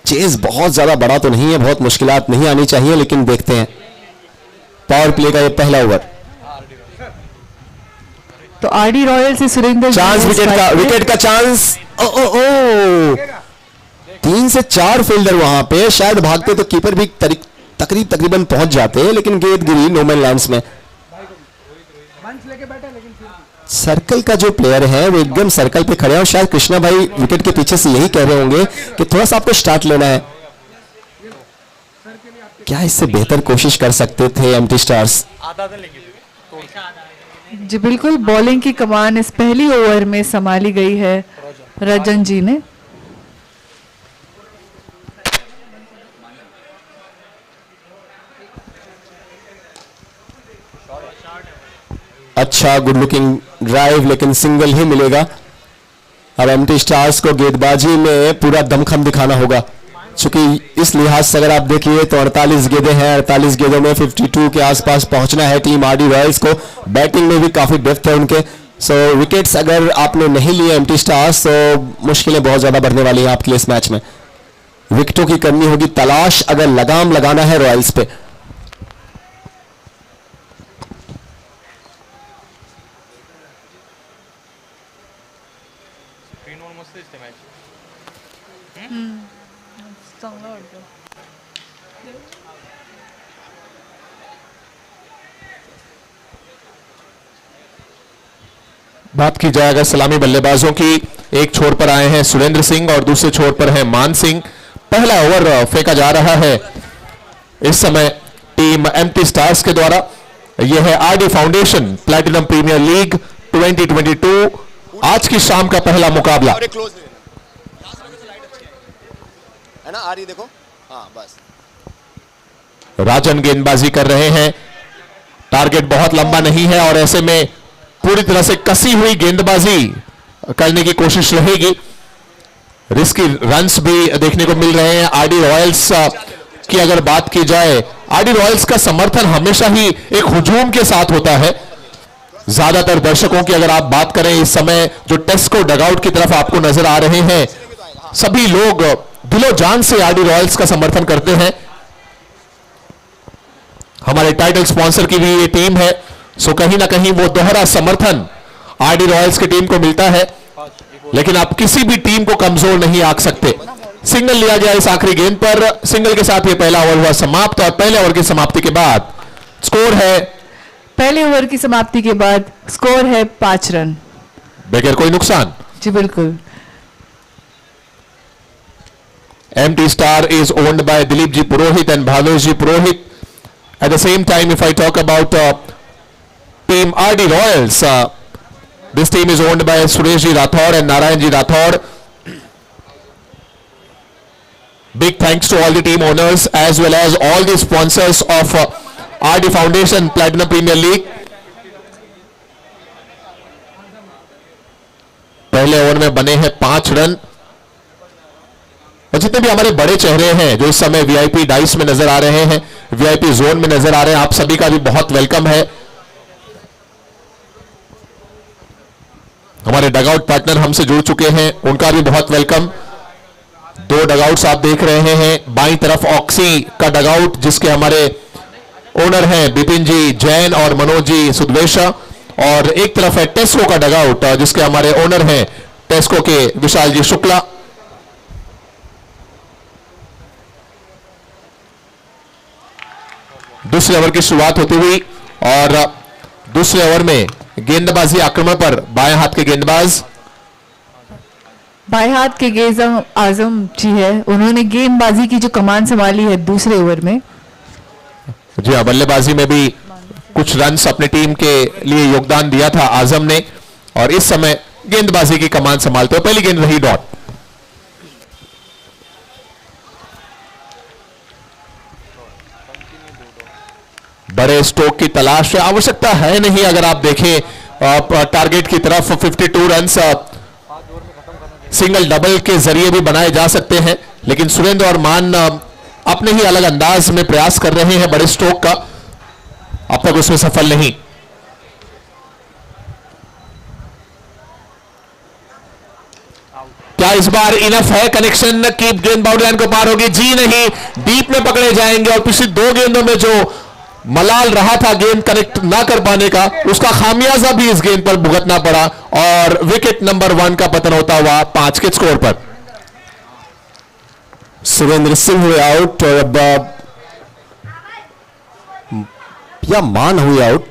चेज बहुत ज्यादा बड़ा तो नहीं है, बहुत मुश्किलात नहीं आनी चाहिए, लेकिन देखते हैं। पावर प्ले का ये पहला ओवर, तो आरडी रॉयल से सुरेंद्र चांस विकेट का चांस। ओ ओ ओ 3 से 4 फील्डर वहां पे, शायद भागते तो कीपर भी तकरीबन पहुंच जाते, लेकिन गेंद गिरी नो मैन लैंड्स में। सर्कल का जो प्लेयर है वो एकदम सर्कल पे खड़े हैं और शायद कृष्णा भाई विकेट के पीछे से यही कह रहे होंगे कि थोड़ा सा आपको स्टार्ट लेना है। क्या इससे बेहतर कोशिश कर सकते थे एमटी स्टार्स? जी बिल्कुल, बॉलिंग की कमान इस पहली ओवर में संभाली गई है रजन जी ने। अच्छा गुड लुकिंग ड्राइव, लेकिन सिंगल ही मिलेगा। अब एमटी स्टार्स को गेंदबाजी में पूरा दमखम दिखाना होगा, क्योंकि इस लिहाज से अगर आप देखिए तो 48 गेंदें हैं। 48 गेंदों में 52 के आसपास पहुंचना है टीम आरडी रॉयल्स को। बैटिंग में भी काफी डेप्थ है उनके। सो विकेट्स अगर आपने नहीं लिए एमटी स्टार्स तो मुश्किलें बहुत ज्यादा बढ़ने वाली हैं आपके लिए इस मैच में। विकेटों की करनी होगी तलाश अगर लगाम लगाना है रॉयल्स पे। बात की जाए अगर सलामी बल्लेबाजों की, एक छोर पर आए हैं सुरेंद्र सिंह और दूसरे छोर पर है मान सिंह। पहला ओवर फेंका जा रहा है इस समय टीम एमटी स्टार्स के द्वारा। यह है RD foundation platinum premier league 2022 आज की शाम का पहला मुकाबला। है ना, आ रही देखो, हाँ बस। राजन गेंदबाजी कर रहे हैं, टारगेट बहुत लंबा नहीं है और ऐसे में पूरी तरह से कसी हुई गेंदबाजी करने की कोशिश रहेगी। रिस्की रन्स भी देखने को मिल रहे हैं। आरडी रॉयल्स की अगर बात की जाए, आरडी रॉयल्स का समर्थन हमेशा ही एक हुजूम के साथ होता है। ज्यादातर दर्शकों की अगर आप बात करें इस समय जो टेस्को डगआउट की तरफ आपको नजर आ रहे हैं, सभी लोग दिलो जान से आरडी रॉयल्स का समर्थन करते हैं। हमारे टाइटल स्पॉन्सर की भी ये टीम है, सो कहीं ना कहीं वो दोहरा समर्थन आरडी रॉयल्स की टीम को मिलता है, लेकिन आप किसी भी टीम को कमजोर नहीं आंक सकते। सिंगल लिया गया इस आखिरी गेंद पर, सिंगल के साथ ये पहला ओवर हुआ समाप्त और पहले ओवर की समाप्ति के बाद स्कोर है, पहले ओवर की समाप्ति के बाद स्कोर है 5 रन बगैर कोई नुकसान। जी बिल्कुल। MT Star is owned by Dilip Ji Purohit and Bhavesh Ji Purohit. At the same time, if I talk about team RD Royals, this team is owned by Suresh Ji Rathod and Narayan Ji Rathod. Big thanks to all the team owners as well as all the sponsors of RD Foundation Platinum Premier League. पहले over में बने हैं 5 run और जितने भी हमारे बड़े चेहरे हैं जो इस समय वीआईपी डाइस में नजर आ रहे हैं, वीआईपी जोन में नजर आ रहे हैं, आप सभी का भी बहुत वेलकम है। हमारे डगआउट पार्टनर हमसे जुड़ चुके हैं, उनका भी बहुत वेलकम। 2 डगआउट्स आप देख रहे हैं, बाईं तरफ ऑक्सी का डगआउट जिसके हमारे ओनर हैं बिपिन जी जैन और मनोज जी सुदवेशा, और एक तरफ है टेस्को का डगआउट जिसके हमारे ओनर हैं टेस्को के विशाल जी शुक्ला। दूसरे ओवर की शुरुआत होती हुई और दूसरे ओवर में गेंदबाजी आक्रमण पर बाएं हाथ के गेंदबाज बाएं हाथ के गेंद आजम जी है, उन्होंने गेंदबाजी की जो कमान संभाली है दूसरे ओवर में। जी हाँ, बल्लेबाजी में भी कुछ रन्स अपनी टीम के लिए योगदान दिया था आजम ने, और इस समय गेंदबाजी की कमान संभालते हुए पहली गेंद रही डॉट। बड़े स्ट्रोक की तलाश आवश्यकता है नहीं, अगर आप देखें टारगेट की तरफ 52 रन्स सिंगल डबल के जरिए भी बनाए जा सकते हैं, लेकिन सुरेंद्र और मान अपने ही अलग अंदाज में प्रयास कर रहे हैं बड़े स्ट्रोक का, अब तक उसमें सफल नहीं। क्या इस बार इनफ है कनेक्शन की गेंद बाउंड्री लाइन को पार होगी? जी नहीं, डीप में पकड़े जाएंगे और पिछली 2 गेंदों में जो मलाल रहा था गेंद कनेक्ट ना कर पाने का, उसका खामियाजा भी इस गेंद पर भुगतना पड़ा और विकेट नंबर 1 का पतन होता हुआ 5 के स्कोर पर। सुरेंद्र सिंह हुए आउट और अब या मान हुए आउट।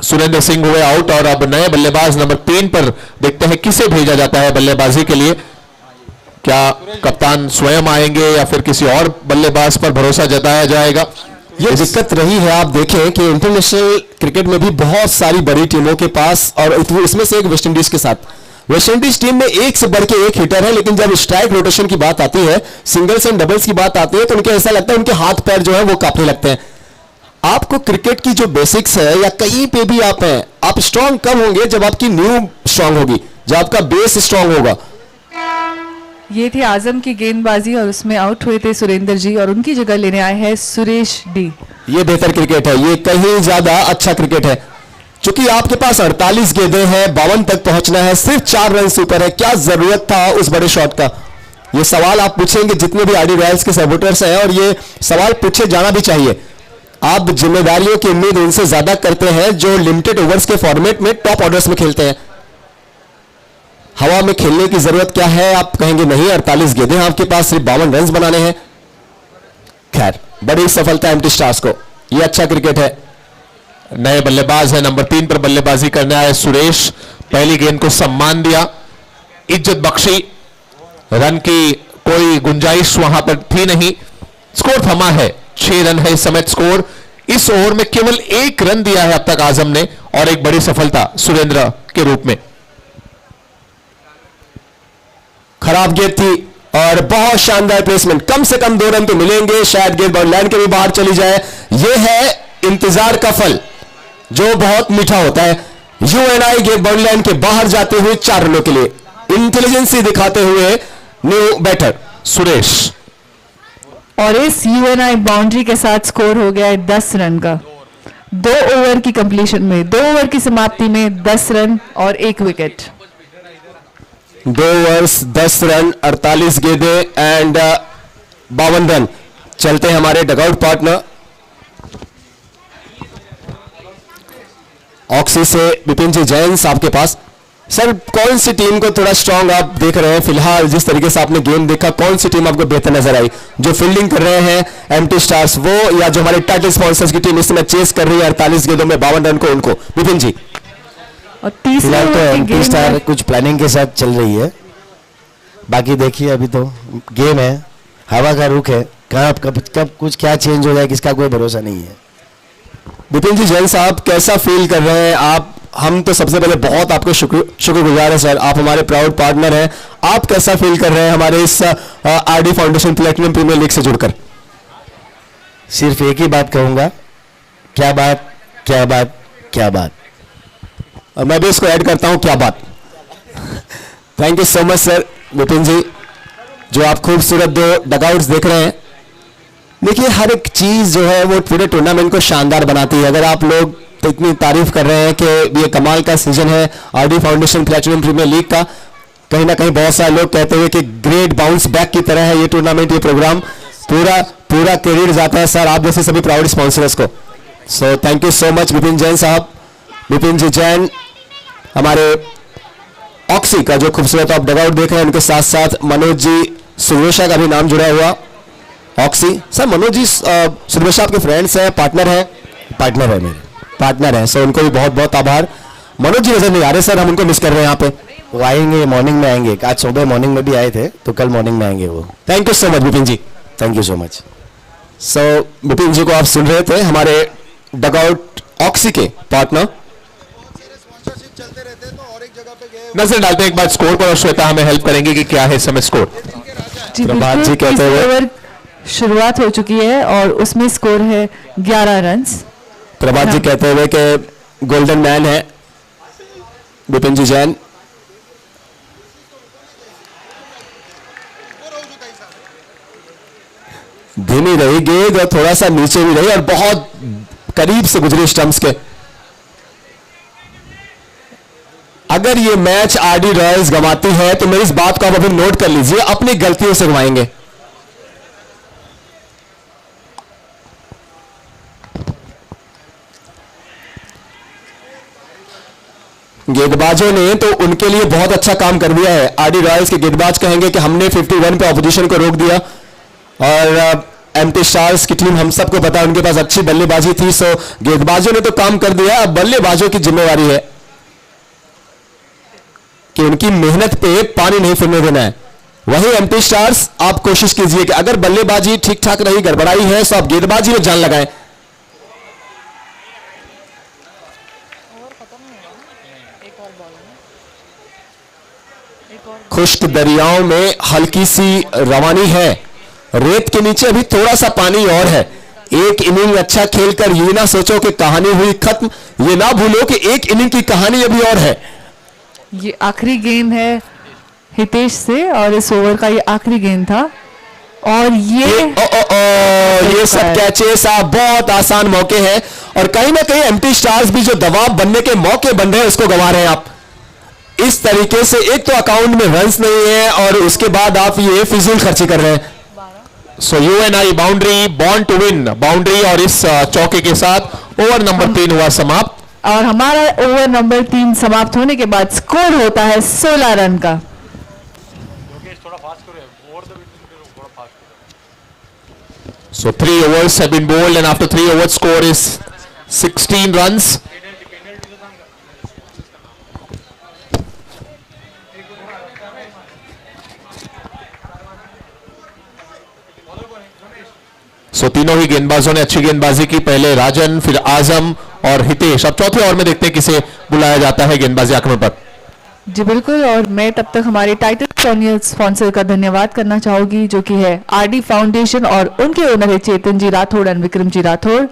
सुरेंद्र सिंह हुए आउट और अब नए बल्लेबाज नंबर 3 पर देखते हैं किसे भेजा जाता है बल्लेबाजी के लिए। क्या कप्तान स्वयं आएंगे या फिर किसी और बल्लेबाज पर भरोसा जताया जाएगा? ये दिक्कत रही है, आप देखें कि इंटरनेशनल क्रिकेट में भी बहुत सारी बड़ी टीमों के पास, और इसमें से एक वेस्ट इंडीज के साथ, वेस्ट इंडीज टीम में एक से बढ़ के एक हिटर है, लेकिन जब स्ट्राइक रोटेशन की बात आती है, सिंगल्स एंड डबल्स की बात आती है, तो उनके ऐसा लगता है उनके हाथ पैर जो है वो कांपने लगते हैं। आपको क्रिकेट की जो बेसिक्स है या कहीं पे भी आप हैं, आप स्ट्रांग कब होंगे? जब आपकी न्यू स्ट्रांग होगी, जब आपका बेस स्ट्रांग होगा। ये थी आजम की गेंदबाजी और उसमें आउट हुए थे सुरेंद्र जी, और उनकी जगह लेने आए हैं सुरेश डी। ये बेहतर क्रिकेट है, ये कहीं ज्यादा अच्छा क्रिकेट है, क्योंकि आपके पास 48 गेंदें हैं, 52 तक पहुंचना है, सिर्फ 4 रन ऊपर है। क्या जरूरत था उस बड़े शॉट का? ये सवाल आप पूछेंगे जितने भी आरडी रॉयल्स के सपोर्टर्स हैं, और ये सवाल पूछे जाना भी चाहिए। आप जिम्मेदारियों की उम्मीद उनसे ज्यादा करते हैं जो लिमिटेड ओवर्स के फॉर्मेट में टॉप ऑर्डर्स में खेलते हैं। हवा में खेलने की जरूरत क्या है? आप कहेंगे नहीं, 48 गेंदें आपके पास, सिर्फ 52 रन बनाने हैं। खैर, बड़ी सफलता एम्प्टी स्टार्स को, यह अच्छा क्रिकेट है। नए बल्लेबाज है, नंबर 3 पर बल्लेबाजी करने आए सुरेश, पहली गेंद को सम्मान दिया, इज्जत बख्शी, रन की कोई गुंजाइश वहां पर थी नहीं, स्कोर थमा है, 6 रन है इस समय स्कोर। इस ओवर में केवल 1 रन दिया है अब तक आजम ने, और एक बड़ी सफलता सुरेंद्र के रूप में। खराब गेंद थी और बहुत शानदार प्लेसमेंट, कम से कम 2 रन तो मिलेंगे, शायद गेंद बाउंड्री लाइन के भी बाहर चली जाए। यह है इंतजार का फल जो बहुत मीठा होता है। यूएनआई गेंद बाउंड्री लाइन के बाहर जाते हुए 4 रनों के लिए इंटेलिजेंसी दिखाते हुए न्यू बैटर सुरेश, और इस यूएनआई बाउंड्री के साथ स्कोर हो गया है 10 रन का। 2 ओवर की कंप्लीशन में, 2 ओवर की समाप्ति में 10 रन और 1 विकेट। 2 ओवर्स 10 रन, 48 गेंदें एंड 52 रन। चलते हैं हमारे डगआउट पार्टनर ऑक्सी से विपिन जी जैन साहब के पास। सर, कौन सी टीम को थोड़ा स्ट्रांग आप देख रहे हैं फिलहाल? जिस तरीके से आपने गेम देखा, कौन सी टीम आपको बेहतर नजर आई? जो फील्डिंग कर रहे हैं एम्प्टी स्टार्स वो, या जो हमारे टाइटल स्पॉन्सर्स की टीम इस समय चेस कर रही है 48 गेंदों में 52 रन को, उनको? विपिन जी। और तीसरे फिलहाल तो ओवर की एम्प्टी गेंद स्टार में कुछ प्लानिंग के साथ चल रही है, बाकी देखिए अभी तो गेम है, हवा का रुख है, कब कुछ क्या चेंज हो जाए किसका कोई भरोसा नहीं है। विपिन जी जैन साहब, कैसा फील कर रहे हैं आप? हम तो सबसे पहले बहुत आपको शुक्रगुजार है सर, आप हमारे प्राउड पार्टनर हैं। आप कैसा फील कर रहे हैं हमारे इस RD foundation platinum premier league से जुड़कर? सिर्फ एक ही बात कहूंगा, क्या बात क्या बात क्या बात। और मैं भी इसको ऐड करता हूं, क्या बात। Thank you so much sir Vipin ji, जो आप खूबसूरत 2 डगआउट्स देख रहे हैं। देखिए, हर एक चीज जो है वो पूरे टूर्नामेंट को शानदार बनाती है। अगर आप लोग तो इतनी तारीफ कर रहे हैं कि ये कमाल का सीजन है RD foundation platinum premier league का, कहीं ना कहीं बहुत सारे लोग कहते हुए कि ग्रेट बाउंस बैक की तरह है ये टूर्नामेंट, ये प्रोग्राम। पूरा क्रेडिट जाता है सर आप जैसे सभी प्राउड स्पॉन्सर्स को। So thank you so much Vipin Jain साहब। विपिन जी जैन हमारे ऑक्सी का जो खूबसूरत आप डगआउट देख रहे हैं, उनके साथ साथ मनोज जी सुरवेशा का भी नाम जुड़ा हुआ ऑक्सी। सर मनोज जी सुरवेशा आपके फ्रेंड्स हैं, पार्टनर हैं? पार्टनर है मेरे। पार्टनर हैं, सो उनको भी बहुत बहुत आभार। मनोज जी नजर नहीं आ रहे सर, हम उनको मिस कर रहे हैं यहाँ पे। वो आएंगे, मॉर्निंग में आएंगे, आज सुबह मॉर्निंग में भी आए थे, तो कल मॉर्निंग में आएंगे वो। Thank you so much Vipin ji. Thank you so much. So Vipin ji को आप सुन रहे थे, हमारे डगआउट ऑक्सी के पार्टनर। नजर डालते हैं एक बार स्कोर पर और श्वेता हमें हेल्प करेंगे कि क्या है इस समय स्कोर। जी प्रभात जी बिल्कुल, कहते इस हुए- ओवर शुरुआत हो चुकी है और उसमें स्कोर है 11 रन्स। प्रभात जी कहते हुए कि गोल्डन मैन है विपिन जी जैन। धीमी रही गेंद और थोड़ा सा नीचे भी रही और बहुत करीब से गुजरी स्टंप्स के। अगर ये मैच आरडी रॉयल्स गंवाती है तो मेरी इस बात को आप अभी नोट कर लीजिए, अपनी गलतियों से गंवाएंगे। गेंदबाजों ने तो उनके लिए बहुत अच्छा काम कर दिया है। आरडी रॉयल्स के गेंदबाज कहेंगे कि हमने 51 पे ऑपोजिशन को रोक दिया और एमटी स्टार्स की टीम, हम सबको पता है उनके पास अच्छी बल्लेबाजी थी, सो गेंदबाजों ने तो काम कर दिया। अब बल्लेबाजों की जिम्मेवारी है कि उनकी मेहनत पे पानी नहीं फिरने देना है। वही एमटी स्टार्स, आप कोशिश कीजिए कि अगर बल्लेबाजी ठीक ठाक रही, गड़बड़ाई है, तो आप गेंदबाजी में जान लगाएं। खुश्क दरियाओं में हल्की सी रवानी है, रेत के नीचे अभी थोड़ा सा पानी और है। एक इनिंग अच्छा खेलकर ये ना सोचो कि कहानी हुई खत्म, ये ना भूलो कि एक इनिंग की कहानी अभी और है। ये आखिरी गेंद है हितेश से और इस ओवर का ये आखिरी गेंद था और ये सब कैचेस आप बहुत आसान मौके हैं और कहीं ना कहीं एमटी स्टार्स भी जो दबाव बनने के मौके बन रहे हैं उसको गंवा रहे हैं आप। इस तरीके से एक तो अकाउंट में रन्स नहीं है और उसके बाद आप ये फिजूल खर्ची कर रहे हैं। So UNI boundary, born to win boundary और इस चौके के साथ ओवर नंबर 3 हुआ समाप्त। और हमारा ओवर नंबर 3 समाप्त होने के बाद स्कोर होता है 16 रन का। So 3 overs have been bowled and after 3 overs score is 16 runs. So तीनों ही गेंदबाजों ने अच्छी गेंदबाजी की, पहले राजन, फिर आजम और हितेश। अब चौथे ओवर में देखते हैं किसे बुलाया जाता है गेंदबाजी आक्रमण पर। जी बिल्कुल, और मैं तब तक हमारे टाइटल स्पॉन्सर का धन्यवाद करना चाहूंगी जो कि है आरडी फाउंडेशन और उनके ओनर है चेतन जी राठौड़ एंड विक्रम जी राठौड़।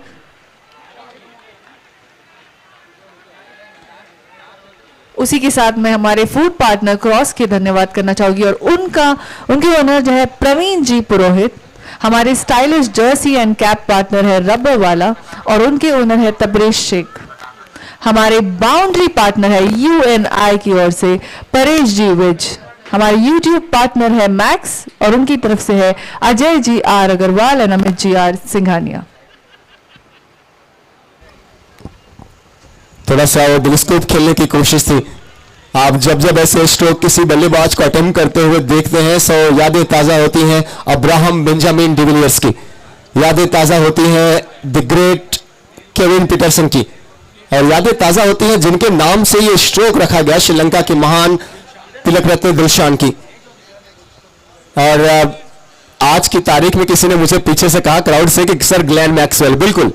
उसी के साथ मैं हमारे फूड पार्टनर क्रॉस के धन्यवाद करना चाहूंगी और उनके ओनर जो है प्रवीण जी पुरोहित। हमारे stylish Jersey and cap partner है रबर वाला और उनके ओनर है तबरेश शेख। हमारे बाउंड्री पार्टनर है यूएनआई की ओर से परेश जी विज। हमारे यूट्यूब पार्टनर है मैक्स और उनकी तरफ से है Ajay ji R Agarwal and Amit ji R Singhania. थोड़ा सा वो दिलस्कोप खेलने की कोशिश थी। आप जब जब ऐसे स्ट्रोक किसी बल्लेबाज को अटेम्प्ट करते हुए देखते हैं सो यादें ताज़ा होती हैं अब्राहम बेंजामिन डिविलियर्स की, यादें ताज़ा होती हैं द ग्रेट केविन पीटरसन की, और यादें ताज़ा होती हैं जिनके नाम से ये स्ट्रोक रखा गया श्रीलंका के महान तिलक रत्न दिलशान की। और आज की तारीख में किसी ने मुझे पीछे से कहा क्राउड से कि सर ग्लेन मैक्सवेल, बिल्कुल।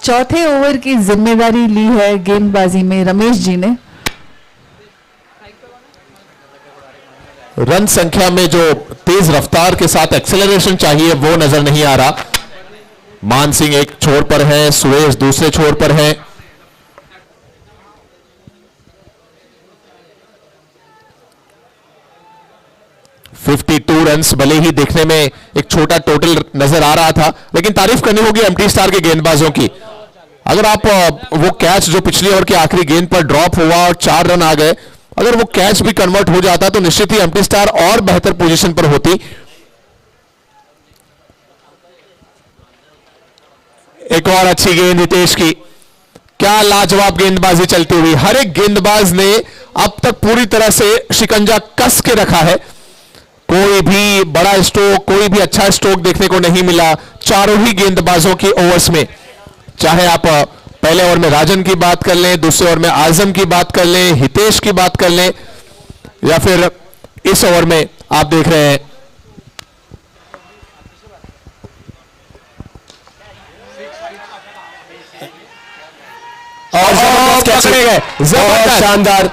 चौथे ओवर की जिम्मेदारी ली है गेंदबाजी में रमेश जी ने। रन संख्या में जो तेज रफ्तार के साथ एक्सेलरेशन चाहिए वो नजर नहीं आ रहा। मान सिंह एक छोर पर है, सुरेश दूसरे छोर पर है। $52 रन्स भले ही देखने में एक छोटा टोटल नजर आ रहा था, लेकिन तारीफ करनी होगी एमटी स्टार के गेंदबाजों की। अगर आप वो कैच जो पिछली ओवर की आखिरी गेंद पर ड्रॉप हुआ और 4 रन आ गए, अगर वो कैच भी कन्वर्ट हो जाता तो निश्चित ही एमटी स्टार और बेहतर पोजीशन पर होती। एक और अच्छी गेंद हितेश की, क्या लाजवाब गेंदबाजी चलती हुई। हर एक गेंदबाज ने अब तक पूरी तरह से शिकंजा कस के रखा है। कोई भी बड़ा स्ट्रोक, कोई भी अच्छा स्ट्रोक देखने को नहीं मिला चारों ही गेंदबाजों की ओवर्स में। चाहे आप पहले ओवर में राजन की बात कर लें, दूसरे ओवर में आजम की बात कर लें, हितेश की बात कर लें, या फिर इस ओवर में आप देख रहे हैं और जबरदस्त शानदार।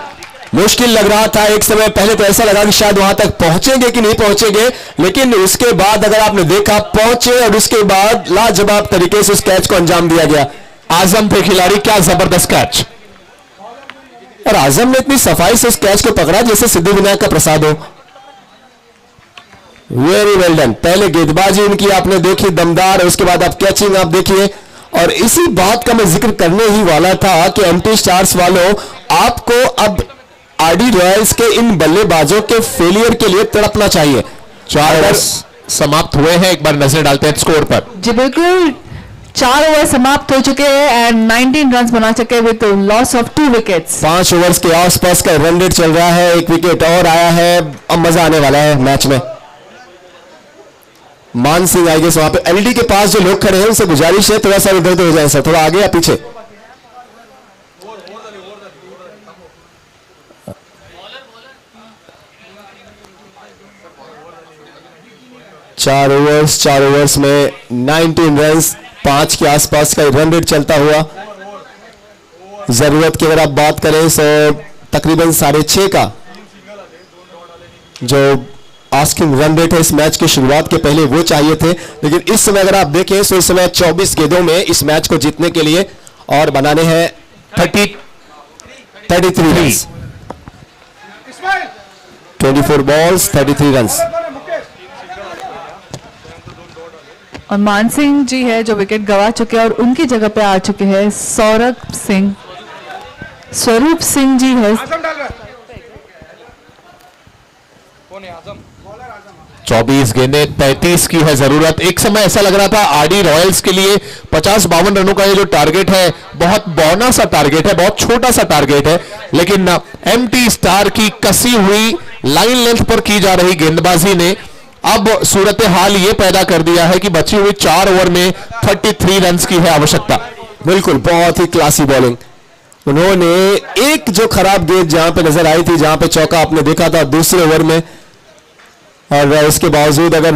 मुश्किल लग रहा था एक समय, पहले तो ऐसा लगा कि शायद वहां तक पहुंचेंगे कि नहीं पहुंचेंगे, लेकिन उसके बाद अगर आपने देखा पहुंचे और उसके बाद लाजवाब तरीके से उस कैच को अंजाम दिया गया। आजम थे खिलाड़ी, क्या जबरदस्त कैच। और आजम ने इतनी सफाई से उस कैच को पकड़ा जैसे सिद्धिविनायक का प्रसाद हो। Very well done. पहले गेंदबाजी उनकी आपने देखी दमदार, उसके बाद आप कैचिंग आप देखिए। और इसी बात का मैं जिक्र करने ही वाला था कि एमटी स्टार्स वालों, आपको अब आरडी रॉयल्स के इन बल्लेबाजों के फेलियर के लिए तड़पना चाहिए। 4 ओवर्स समाप्त हुए हैं, एक बार नजर डालते हैं स्कोर पर। जी बिल्कुल, 4 ओवर समाप्त हो चुके हैं एंड 19 रन बना चुके हैं with loss of 2 wickets. 5 overs के आसपास का रन रेट चल रहा है, 1 विकेट और आया है, अब मजा आने वाला है मैच में। मान सिंह आएंगे वहां पे एलईडी के पास जो लोग खड़े हैं उनसे गुजारिश है थोड़ा सा इधर उधर हो जाए सर, थोड़ा आगे या पीछे। चार ओवर्स में 19 रन्स, 5 के आसपास का रन रेट चलता हुआ। जरूरत की अगर आप बात करें तो तकरीबन 6.5 का जो आस्किंग रन रेट है इस मैच की शुरुआत के पहले वो चाहिए थे, लेकिन इस समय अगर आप देखें तो इस समय 24 गेंदों में इस मैच को जीतने के लिए और बनाने हैं 33 रन। 24 balls 33 run. और मान सिंह जी है जो विकेट गवा चुके हैं और उनकी जगह पे आ चुके हैं स्वरूप सिंह जी है। 24 गेंदें 33 की है जरूरत। एक समय ऐसा लग रहा था आरडी रॉयल्स के लिए 50-52 रनों का ये जो टारगेट है बहुत बौना सा टारगेट है, बहुत छोटा सा टारगेट है, लेकिन एमटी स्टार की कसी हुई लाइन लेंथ पर की जा रही गेंदबाजी ने अब सूरत हाल ये पैदा कर दिया है कि बची हुई 4 ओवर में 33 रन की है आवश्यकता। बिल्कुल, बहुत ही क्लासी बॉलिंग। उन्होंने एक जो खराब गेंद जहां पे नजर आई थी, जहां पे चौका आपने देखा था दूसरे ओवर में, और उसके बावजूद अगर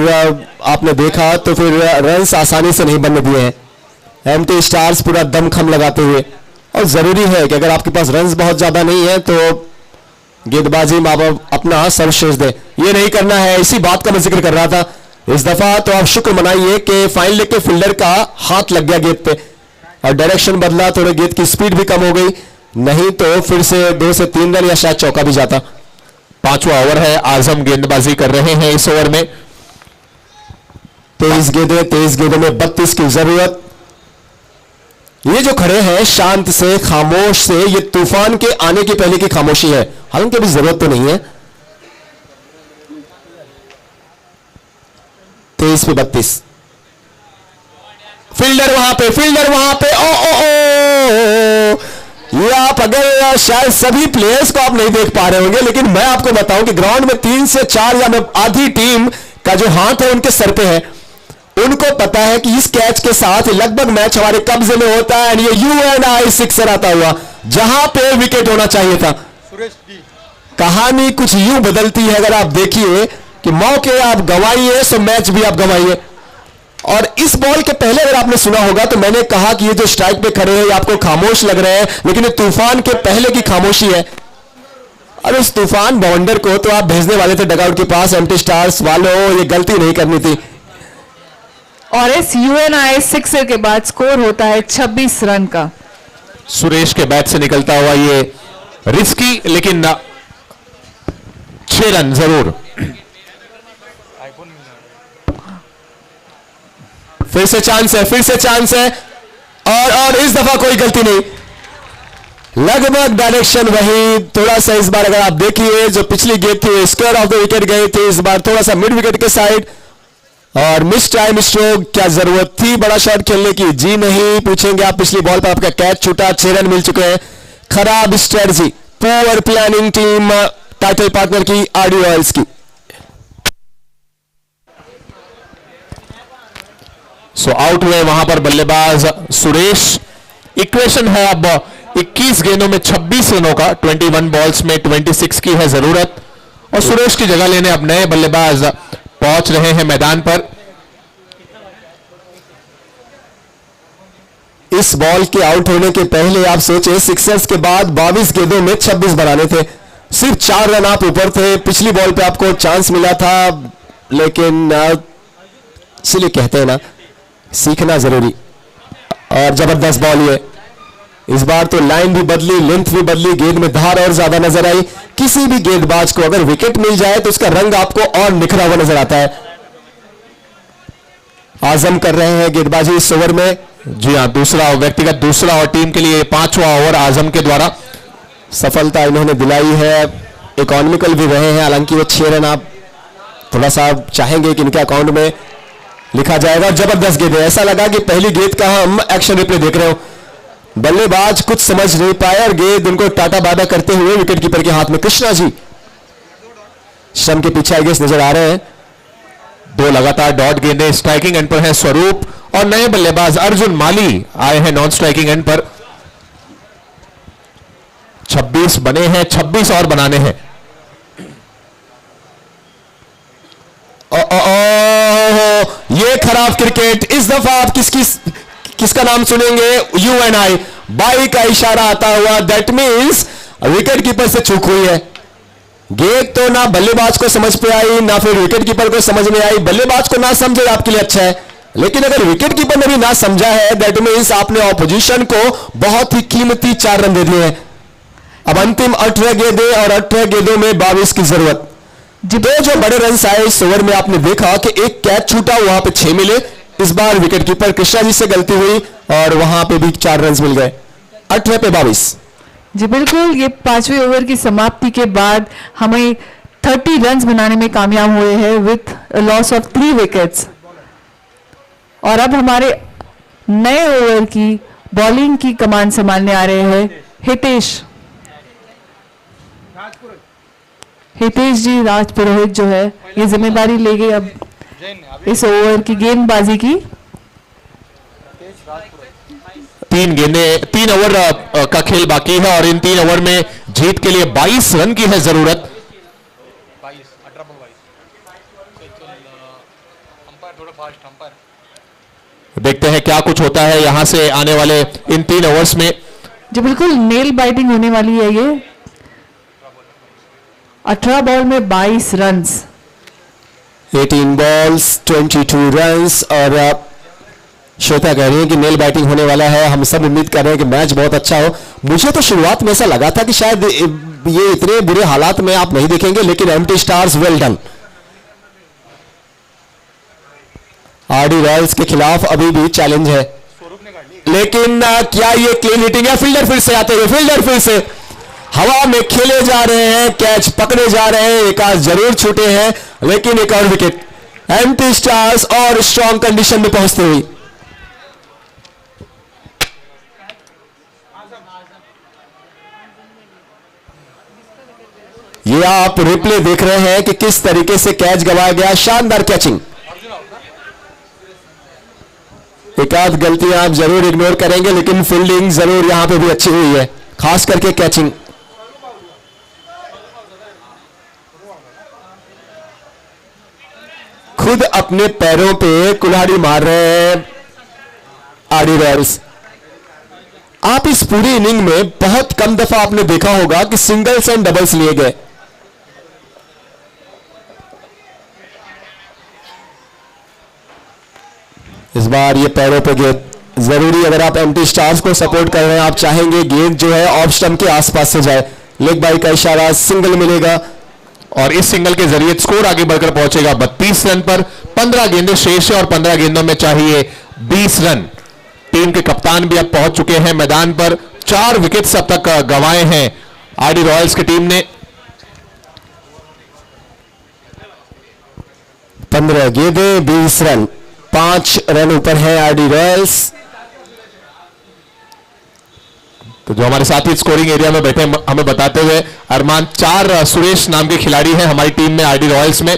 आपने देखा तो फिर रन्स आसानी से नहीं बनने दिए हैं एमटी स्टार्स पूरा दमखम लगाते हुए। और जरूरी है कि अगर आपके पास रन्स बहुत ज्यादा नहीं है तो गेंदबाजी में आप अपना सर्वश्रेष्ठ दें। ये नहीं करना है, इसी बात का मैं जिक्र कर रहा था इस दफा। तो आप शुक्र मनाइए कि फाइनल लेग के फील्डर का हाथ लग गया गेंद पे और डायरेक्शन बदला, थोड़े गेंद की स्पीड भी कम हो गई, नहीं तो फिर से 2 से 3 रन या शायद चौका भी जाता। 5वां ओवर है, आजम गेंदबाजी कर रहे हैं इस ओवर में। 23 गेंदों में 32 की जरूरत। ये जो खड़े हैं शांत से खामोश से, ये तूफान के आने के पहले की खामोशी है, हालांकि अभी जरूरत तो नहीं है। 23 पे 32। फील्डर वहां पे ओ ये आप अगर शायद सभी प्लेयर्स को आप नहीं देख पा रहे होंगे, लेकिन मैं आपको बताऊं कि ग्राउंड में 3 से 4 या आधी टीम का जो हाथ है उनके सर पे है। उनको पता है कि इस कैच के साथ लगभग मैच हमारे कब्जे में होता है। ये UNI सिक्सर आता हुआ जहां पे विकेट होना चाहिए था। कहानी कुछ यूं बदलती है, अगर आप देखिए कि मौके आप गंवाइए सो मैच भी आप गंवाइए। और इस बॉल के पहले अगर आपने सुना होगा तो मैंने कहा कि ये जो स्ट्राइक पे खड़े हैं ये आपको खामोश लग रहे हैं, लेकिन ये तूफान के पहले की खामोशी है। और उस तूफान बाउंडर को तो आप भेजने वाले थे डगआउट के पास। एमटी स्टार्स वालों, ये गलती नहीं करनी थी। और इस UNI सिक्सर के बाद स्कोर होता है 26 रन का। सुरेश के बैट से निकलता हुआ ये रिस्की लेकिन 6 रन जरूर। फिर से चांस है और इस दफा कोई गलती नहीं, लगभग डायरेक्शन वही। थोड़ा सा इस बार अगर आप देखिए जो पिछली गेंद थी स्क्वायर ऑफ द विकेट गई थी, इस बार थोड़ा सा मिड विकेट के साइड और मिस टाइम स्ट्रोक। क्या जरूरत थी बड़ा शॉट खेलने की? जी नहीं। पूछेंगे आप पिछली बॉल पर आपका कैच छूटा, 6 रन मिल चुके हैं। खराब strategy, poor planning team title partner की आरडी रॉयल्स की। सो आउट हुए वहां पर बल्लेबाज सुरेश। इक्वेशन है अब 21 गेंदों में 26 रनों का, 21 बॉल्स में 26 की है जरूरत, और सुरेश की जगह लेने अब नए बल्लेबाज पहुंच रहे हैं मैदान पर। इस बॉल के आउट होने के पहले आप सोचे सिक्सर्स के बाद 22 गेंदों में 26 बनाने थे, सिर्फ 4 रन आप ऊपर थे। पिछली बॉल पे आपको चांस मिला था, लेकिन इसलिए कहते हैं ना, सीखना जरूरी। और जबरदस्त बॉल ये, इस बार तो लाइन भी बदली, लेंथ भी बदली, गेंद में धार और ज्यादा नजर आई। किसी भी गेंदबाज को अगर विकेट मिल जाए तो उसका रंग आपको और निखरा हुआ नजर आता है। आजम कर रहे हैं गेंदबाजी इस ओवर में। जी हाँ, दूसरा व्यक्तिगत दूसरा और टीम के लिए 5वां ओवर आजम के द्वारा। सफलता इन्होंने दिलाई है, इकोनॉमिकल भी रहे हैं। हालांकि वो 6 रन आप थोड़ा सा चाहेंगे कि इनके अकाउंट में लिखा जाएगा। जबरदस्त गेंद है, ऐसा लगा कि पहली गेंद का हम एक्शन रिप्ले देख रहे हो। बल्लेबाज कुछ समझ नहीं पाए और गेंद उनको टाटा बाटा करते हुए विकेट कीपर के हाथ में। कृष्णा जी शम के पीछे आगे नजर आ रहे हैं। 2 लगातार डॉट गेंदें। स्ट्राइकिंग एंड पर है स्वरूप और नए बल्लेबाज अर्जुन माली आए हैं नॉन स्ट्राइकिंग एंड पर। 26 बने हैं, 26 और बनाने हैं। ये खराब क्रिकेट। इस दफा आप किसका नाम सुनेंगे? You and I. बाई का इशारा आता हुआ, दैट मींस विकेट कीपर से चूक हुई है। गेंद तो ना बल्लेबाज को समझ पे आई, ना फिर विकेट कीपर को समझ में आई। बल्लेबाज को ना समझे आपके लिए अच्छा है, लेकिन अगर विकेट कीपर ने भी ना समझा है, दैट मींस आपने ऑपोजिशन को बहुत ही कीमती 4 रन दे दिए हैं। अब अंतिम 18 गेंदें और 18 गेंदों में 22 की जरूरत। दो जो बड़े रन आए इस ओवर में, आपने देखा कि एक कैच छूटा, वहां पे 6 मिले। इस बार विकेट कीपर कृष्णा जी से गलती हुई और वहां पे भी 4 रन मिल गए। 18 पे 22। जी बिल्कुल, ये 5वें ओवर की समाप्ति के बाद हमें 30 रन्स बनाने में कामयाब हुए हैं विथ लॉस ऑफ 3 विकेट्स। और अब हमारे नए ओवर की बॉलिंग की कमान संभालने आ रहे हैं हितेश जी राजपुरोहित जो है ये जिम्मेदारी ले गए अब इस ओवर की गेंदबाजी की। 3 ओवर का खेल बाकी है और इन 3 ओवर में जीत के लिए 22 रन की है जरूरत। 22 18 पर 22 अंपायर थोड़ा फास्ट अंपायर। देखते हैं क्या कुछ होता है यहां से आने वाले इन 3 ओवर्स में। जी बिल्कुल, नेल बाइटिंग होने वाली है ये। 18 बॉल में 22 रन्स, 18 बॉल्स 22 रन्स। और श्वेता कह रही है कि नेल बैटिंग होने वाला है। हम सब उम्मीद कर रहे हैं कि मैच बहुत अच्छा हो। मुझे तो शुरुआत में ऐसा लगा था कि शायद ये इतने बुरे हालात में आप नहीं देखेंगे, लेकिन empty stars well done. RD Royals के खिलाफ अभी भी चैलेंज है, लेकिन क्या ये क्लीन हिटिंग है? फील्डर फिर से आते हैं, फील्डर फिर से हवा में खेले जा रहे हैं, कैच पकड़े जा रहे हैं। एक आज जरूर छूटे हैं, लेकिन एक और विकेट एम्प्टी स्टार्स और स्ट्रॉन्ग कंडीशन में पहुंचते हुए। ये आप रिप्ले देख रहे हैं कि किस तरीके से कैच गवाया गया। शानदार कैचिंग। एक आध गलतियां आप जरूर इग्नोर करेंगे, लेकिन फील्डिंग जरूर यहां पे भी अच्छी हुई है, खास करके कैचिंग। खुद अपने पैरों पे कुल्हाड़ी मार रहे हैं आरडी रॉयल्स। आप इस पूरी इनिंग में बहुत कम दफा आपने देखा होगा कि सिंगल्स एंड डबल्स लिए गए। इस बार ये पैरों पे गेंद जरूरी, अगर आप एम्प्टी स्टार्स को सपोर्ट कर रहे हैं, आप चाहेंगे गेंद जो है ऑफ स्टंप के आसपास से जाए। लेग बाई का इशारा, सिंगल मिलेगा और इस सिंगल के जरिए स्कोर आगे बढ़कर पहुंचेगा 32 रन पर। 15 गेंदें शेष है और 15 गेंदों में चाहिए 20 रन। टीम के कप्तान भी अब पहुंच चुके हैं मैदान पर। 4 विकेट्स अब तक गंवाए हैं आरडी रॉयल्स की टीम ने। 15 गेंदें 20 रन, 5 रन ऊपर है आरडी रॉयल्स। तो जो हमारे साथी स्कोरिंग एरिया में बैठे हमें बताते हुए अरमान, 4 सुरेश नाम के खिलाड़ी हैं हमारी टीम में आरडी रॉयल्स में।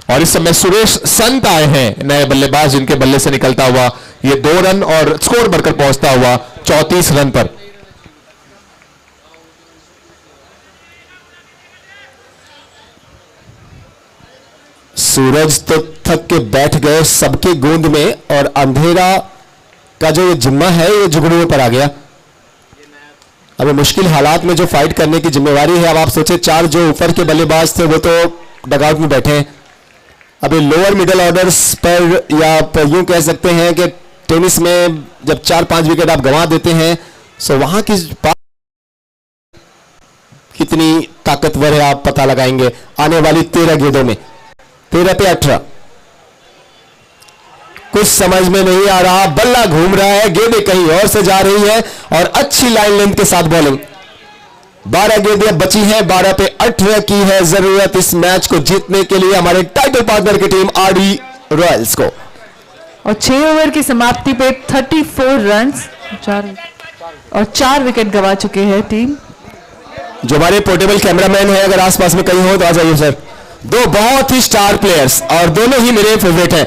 और इस समय सुरेश संत आए हैं नए बल्लेबाज, जिनके बल्ले से निकलता हुआ ये 2 रन और स्कोर बढ़कर पहुंचता हुआ 34 रन पर। सूरज तो थक के बैठ गए सबके गोंद में, और अंधेरा का जो ये जिम्मा है ये जुगनुओं पर आ गया। अब मुश्किल हालात में जो फाइट करने की जिम्मेवारी है, अब आप सोचे 4 जो ऊपर के बल्लेबाज थे वो तो डगआउट में बैठे हैं। अभी लोअर मिडिल ऑर्डर्स पर, या यूं कह सकते हैं कि टेनिस में जब 4-5 विकेट आप गंवा देते हैं, सो वहां की कितनी ताकतवर है आप पता लगाएंगे आने वाली 13 गेंदों में। 13 पे 18 कुछ समझ में नहीं आ रहा, बल्ला घूम रहा है, गेंदें कहीं और से जा रही है, और अच्छी लाइन लेंथ के साथ बॉलिंग। 12 गेंदें बची हैं, 12 पे 18 की है जरूरत इस मैच को जीतने के लिए हमारे टाइटल पार्टनर की टीम आरडी रॉयल्स को। और 6 ओवर की समाप्ति पे 34 रन्स और 4 विकेट गंवा चुके हैं टीम। जो हमारे पोर्टेबल कैमरामैन है अगर आसपास में कहीं हो तो आ जाइए सर। 2 बहुत ही स्टार प्लेयर्स, और दोनों ही मेरे फेवरेट हैं।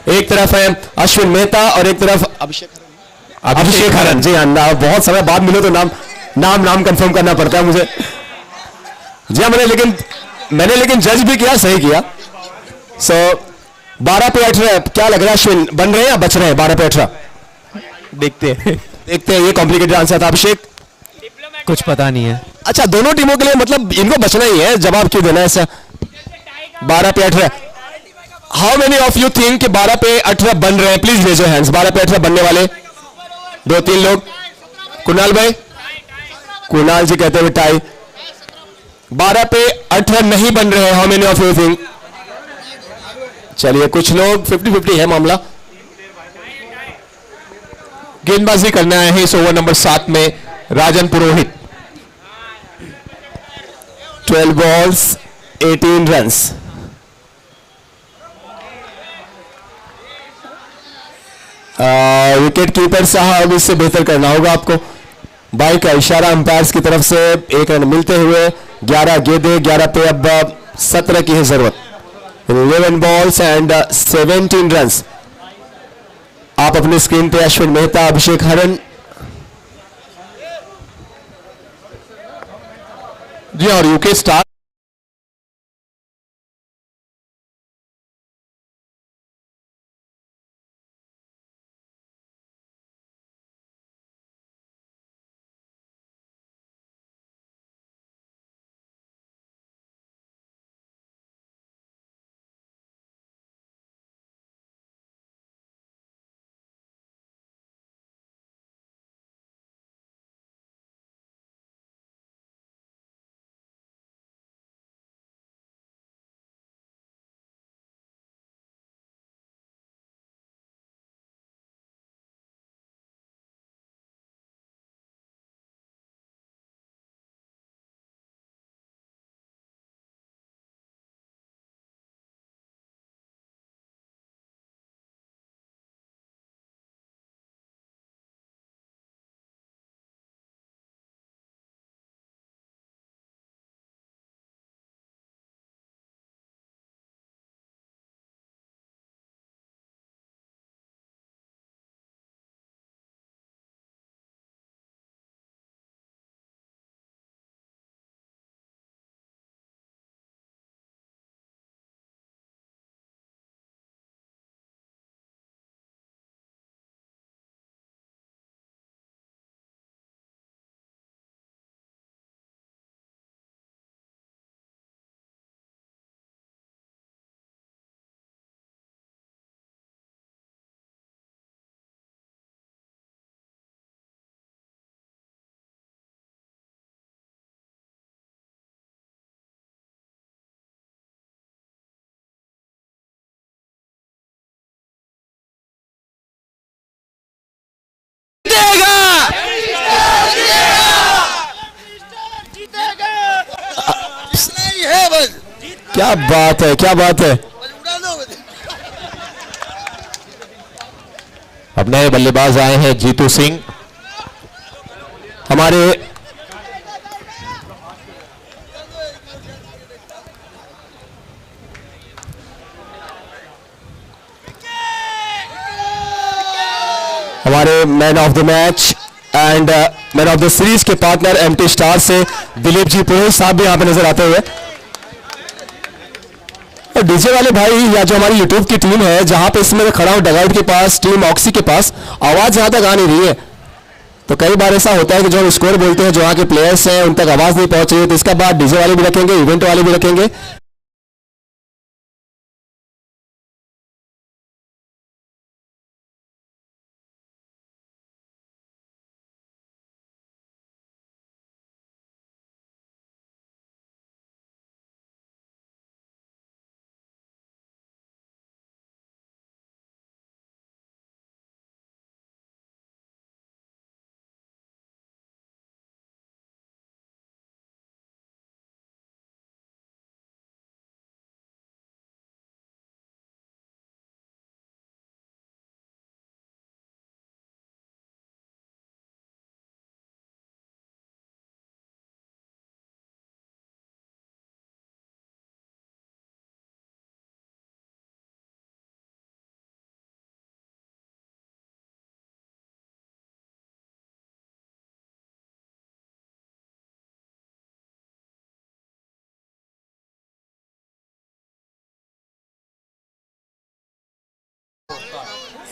एक तरफ है अश्विन मेहता और एक तरफ अभिषेक हरन। जी हाँ, बहुत समय बाद मिले तो नाम कंफर्म करना पड़ता है मुझे। जी हाँ, मैंने लेकिन जज भी किया, सही किया। 12 पे 18 क्या लग रहा है अश्विन, बन रहे हैं या बच रहे हैं? 12 पे 18 देखते हैं ये कॉम्प्लिकेटेड आंसर था। अभिषेक कुछ पता नहीं है। अच्छा, दोनों टीमों के लिए मतलब इनको बचना ही है, जवाब क्यों देना है ऐसा? 12 पे 18 how many of you think कि 12 पे 18 बन रहे हैं? Please raise your hands. 12 पे 18 बनने वाले 2-3 लोग। कुणाल भाई, कुणाल जी कहते हुए टाई। 12 पे 18 नहीं बन रहे हैं, how many of you think? चलिए, कुछ लोग 50-50 है मामला। गेंदबाजी करने आए हैं इस ओवर नंबर 7 में राजन पुरोहित। 12 balls 18 runs। विकेट कीपर साहब, इससे बेहतर करना होगा आपको। बाई का इशारा अंपायर्स की तरफ से 1 रन मिलते हुए 11 गेंदें, 11 पे अब 17 की है जरूरत। 11 balls and 17 runs। आप अपनी स्क्रीन पे अश्विन मेहता, अभिषेक हरन। जी और यूके स्टार क्या बात है, क्या बात है। अब नए बल्लेबाज आए हैं जीतू सिंह। हमारे हमारे man of the match and man of the series के पार्टनर एमटी स्टार से दिलीप जी पुरोहित साहब भी यहाँ पे नजर आते हुए। और डीजे वाले भाई या जो हमारी यूट्यूब की टीम है, जहां पे इसमें खड़ा हूं डगआउट के पास, टीम ऑक्सी के पास, आवाज यहां तक आ नहीं रही है। तो कई बार ऐसा होता है कि जो हम स्कोर बोलते हैं, जो वहां के प्लेयर्स हैं, उन तक आवाज नहीं पहुंच रही है। तो इसका बाद डीजे वाले भी रखेंगे, इवेंट वाले भी रखेंगे।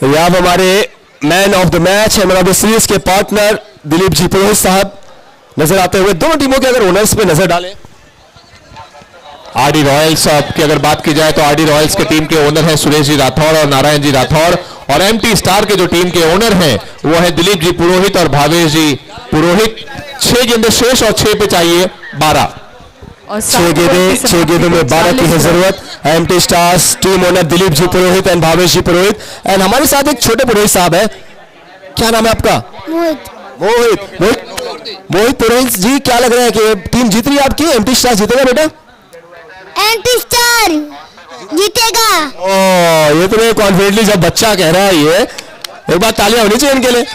यहाँ हमारे मैन ऑफ द मैच है, मैन ऑफ द सीरीज के पार्टनर दिलीप जी पुरोहित साहब नजर आते हुए। दोनों टीमों के अगर ओनर्स पे नजर डालें, आरडी रॉयल्स की अगर बात की जाए तो आरडी रॉयल्स के टीम के ओनर हैं सुरेश जी राठौड़ और नारायण जी राठौड़, और एमटी स्टार के जो टीम के ओनर हैं वो है दिलीप जी पुरोहित और भावेश जी पुरोहित। 6 गेंदे शेष और 6 पे चाहिए 12। और 6 गेंदों में 12 की है जरूरत। MT stars team owner Dilip ji Purohit and Bhavesh ji Purohit, and हमारे साथ एक छोटे पुरोहित साहब है। क्या नाम है आपका? मोहित पुरोहित जी, क्या लग रहा है कि टीम जीत रही है आपकी? एमटी स्टार जीतेगा बेटा? एमटी स्टार जीतेगा। ओ, ये तो कॉन्फिडेंटली जब बच्चा कह रहा है, ये एक बार तालियां होनी चाहिए इनके लिए।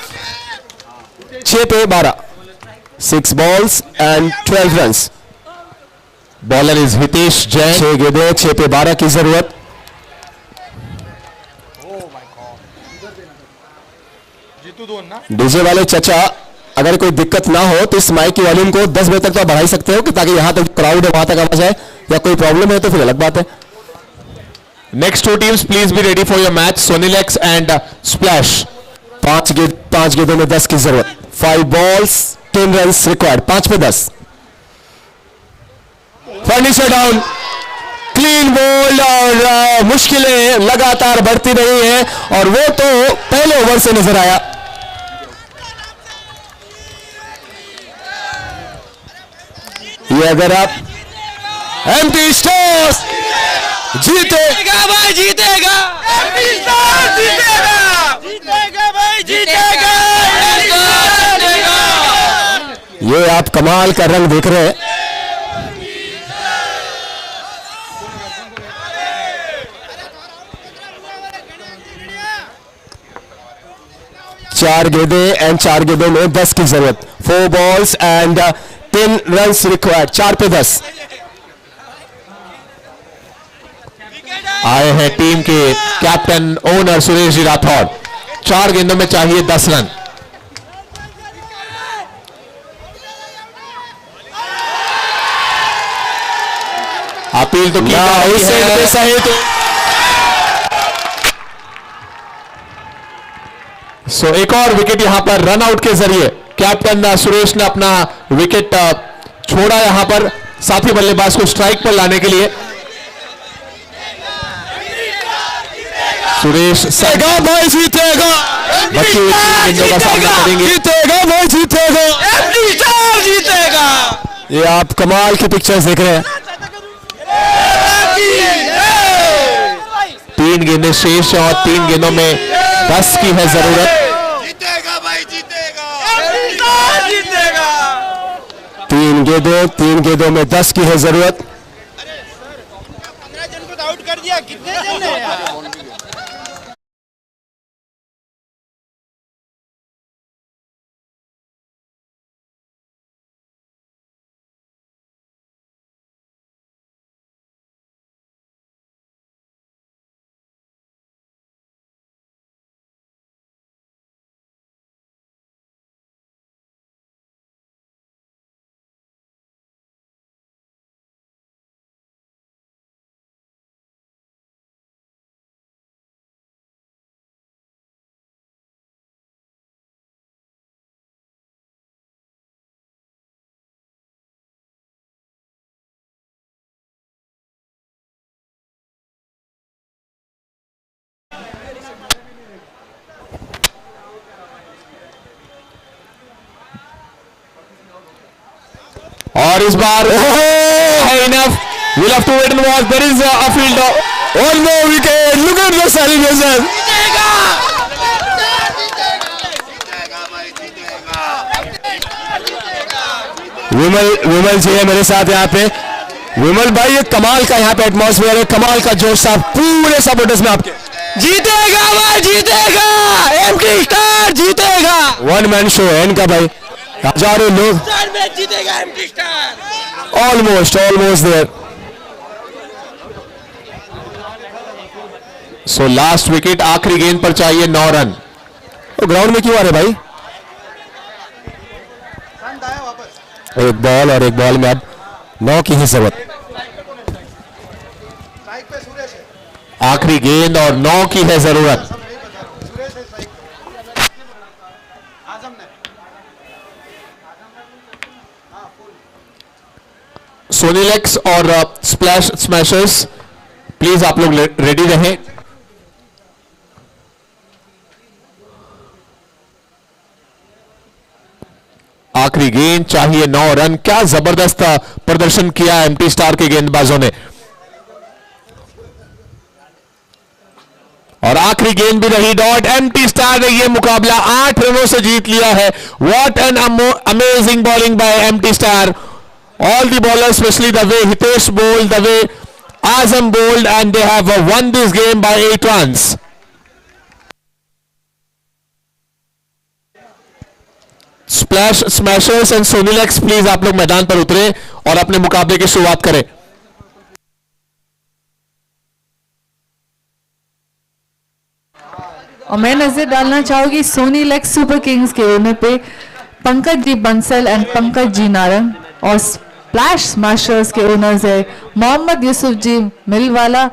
6 पे 12, 6 balls and 12 runs. Bowler is Hitesh Jain. 6 गेंदें, 6 पे 12 की जरूरत। डीजे वाले चचा, अगर कोई दिक्कत ना हो तो इस माइक की वॉल्यूम को 10 बजे तक तो आप बढ़ा ही सकते हो, कि ताकि यहां तक क्राउड है वहां तक आवाज आए, या कोई प्रॉब्लम है तो फिर अलग बात है। Next 2 teams please be ready for your match, Sonilex and splash. 5 गेंदों में 10 की जरूरत। 5 बॉल्स 10 रन्स रिक्वायर्ड। 5 पे 10। फर्नीचर डाउन, क्लीन बोल्ड, और मुश्किलें लगातार बढ़ती रही हैं, और वो तो पहले ओवर से नजर आया। ये अगर आप एमटी स्टार्स जीतेगा भाई, जीतेगा एमटी स्टार्स, जीतेगा भाई, जीतेगा। ये आप कमाल का रंग देख रहे हैं। चार गेंदें एंड 4 गेंदों में 10 की जरूरत। 4 बॉल्स एंड 10 रन्स रिक्वायर्ड। 4 पे 10। आए हैं टीम के कैप्टन ओनर सुरेश जी राठौड़। 4 गेंदों में चाहिए 10 रन। अपील तो की जा रही है। सही तो सो एक और विकेट यहां पर रन आउट के जरिए कैप्टन सुरेश ने अपना विकेट छोड़ा यहां पर साथी बल्लेबाज को स्ट्राइक पर लाने के लिए। सुरेश जीतेगा भाई, जीतेगा बची हुई 3 गेंदों का सामना करेंगे। जीतेगा भाई, जीतेगा जीतेगा। ये आप कमाल की पिक्चर्स देख रहे हैं। 3 गेंदें शेष और 3 गेंदों में 10 की है जरूरत। जीतेगा भाई, जीतेगा 3 गेंदों में 10 की है जरूरत। 15 जन को आउट कर दिया, कितने जन है? और इस बार है enough, we'll have to wait and watch. There is a field और no wicket, look at the celebration. Vimal ji है मेरे साथ यहाँ पे। विमल भाई ये कमाल का यहाँ पे एटमॉस्फेयर है, कमाल का जोश साहब पूरे सपोर्टर्स में आपके। जीतेगा भाई, जीतेगा, एमटी स्टार जीतेगा। वन मैन शो है इनका भाई, हजारों लोग। स्टार मैच जीतेगा MT star. Almost there. So last wicket, आखिरी गेंद पर चाहिए 9 रन। तो ग्राउंड में क्यों आ रहे भाई? एक बॉल और एक बॉल में अब 9 की ही जरूरत। आखिरी गेंद और 9 की है जरूरत। सोनीलेक्स और स्प्लैश स्मैशर्स प्लीज आप लोग रेडी रहें। आखिरी गेंद चाहिए 9 रन। क्या जबरदस्त प्रदर्शन किया एमटी स्टार के गेंदबाजों ने, और आखिरी गेंद भी रही डॉट। एमटी स्टार ने यह मुकाबला 8 रनों से जीत लिया है। What an amazing bowling by MT star. All the bowlers, specially the way Hitesh bowled, the way Azam bowled, and they have won this game by 8 runs. Splash smashers and Sonilex please आप लोग मैदान पर उतरे और अपने मुकाबले की शुरुआत करें। और मैं नजर डालना चाहूंगी सोनीलेक्स सुपर किंग्स के ओनर पे पंकज जी बंसल एंड पंकज जी नारंग, और स्प्लैश स्मैशर्स के ओनर्स है मोहम्मद यूसुफ जी मिलवाला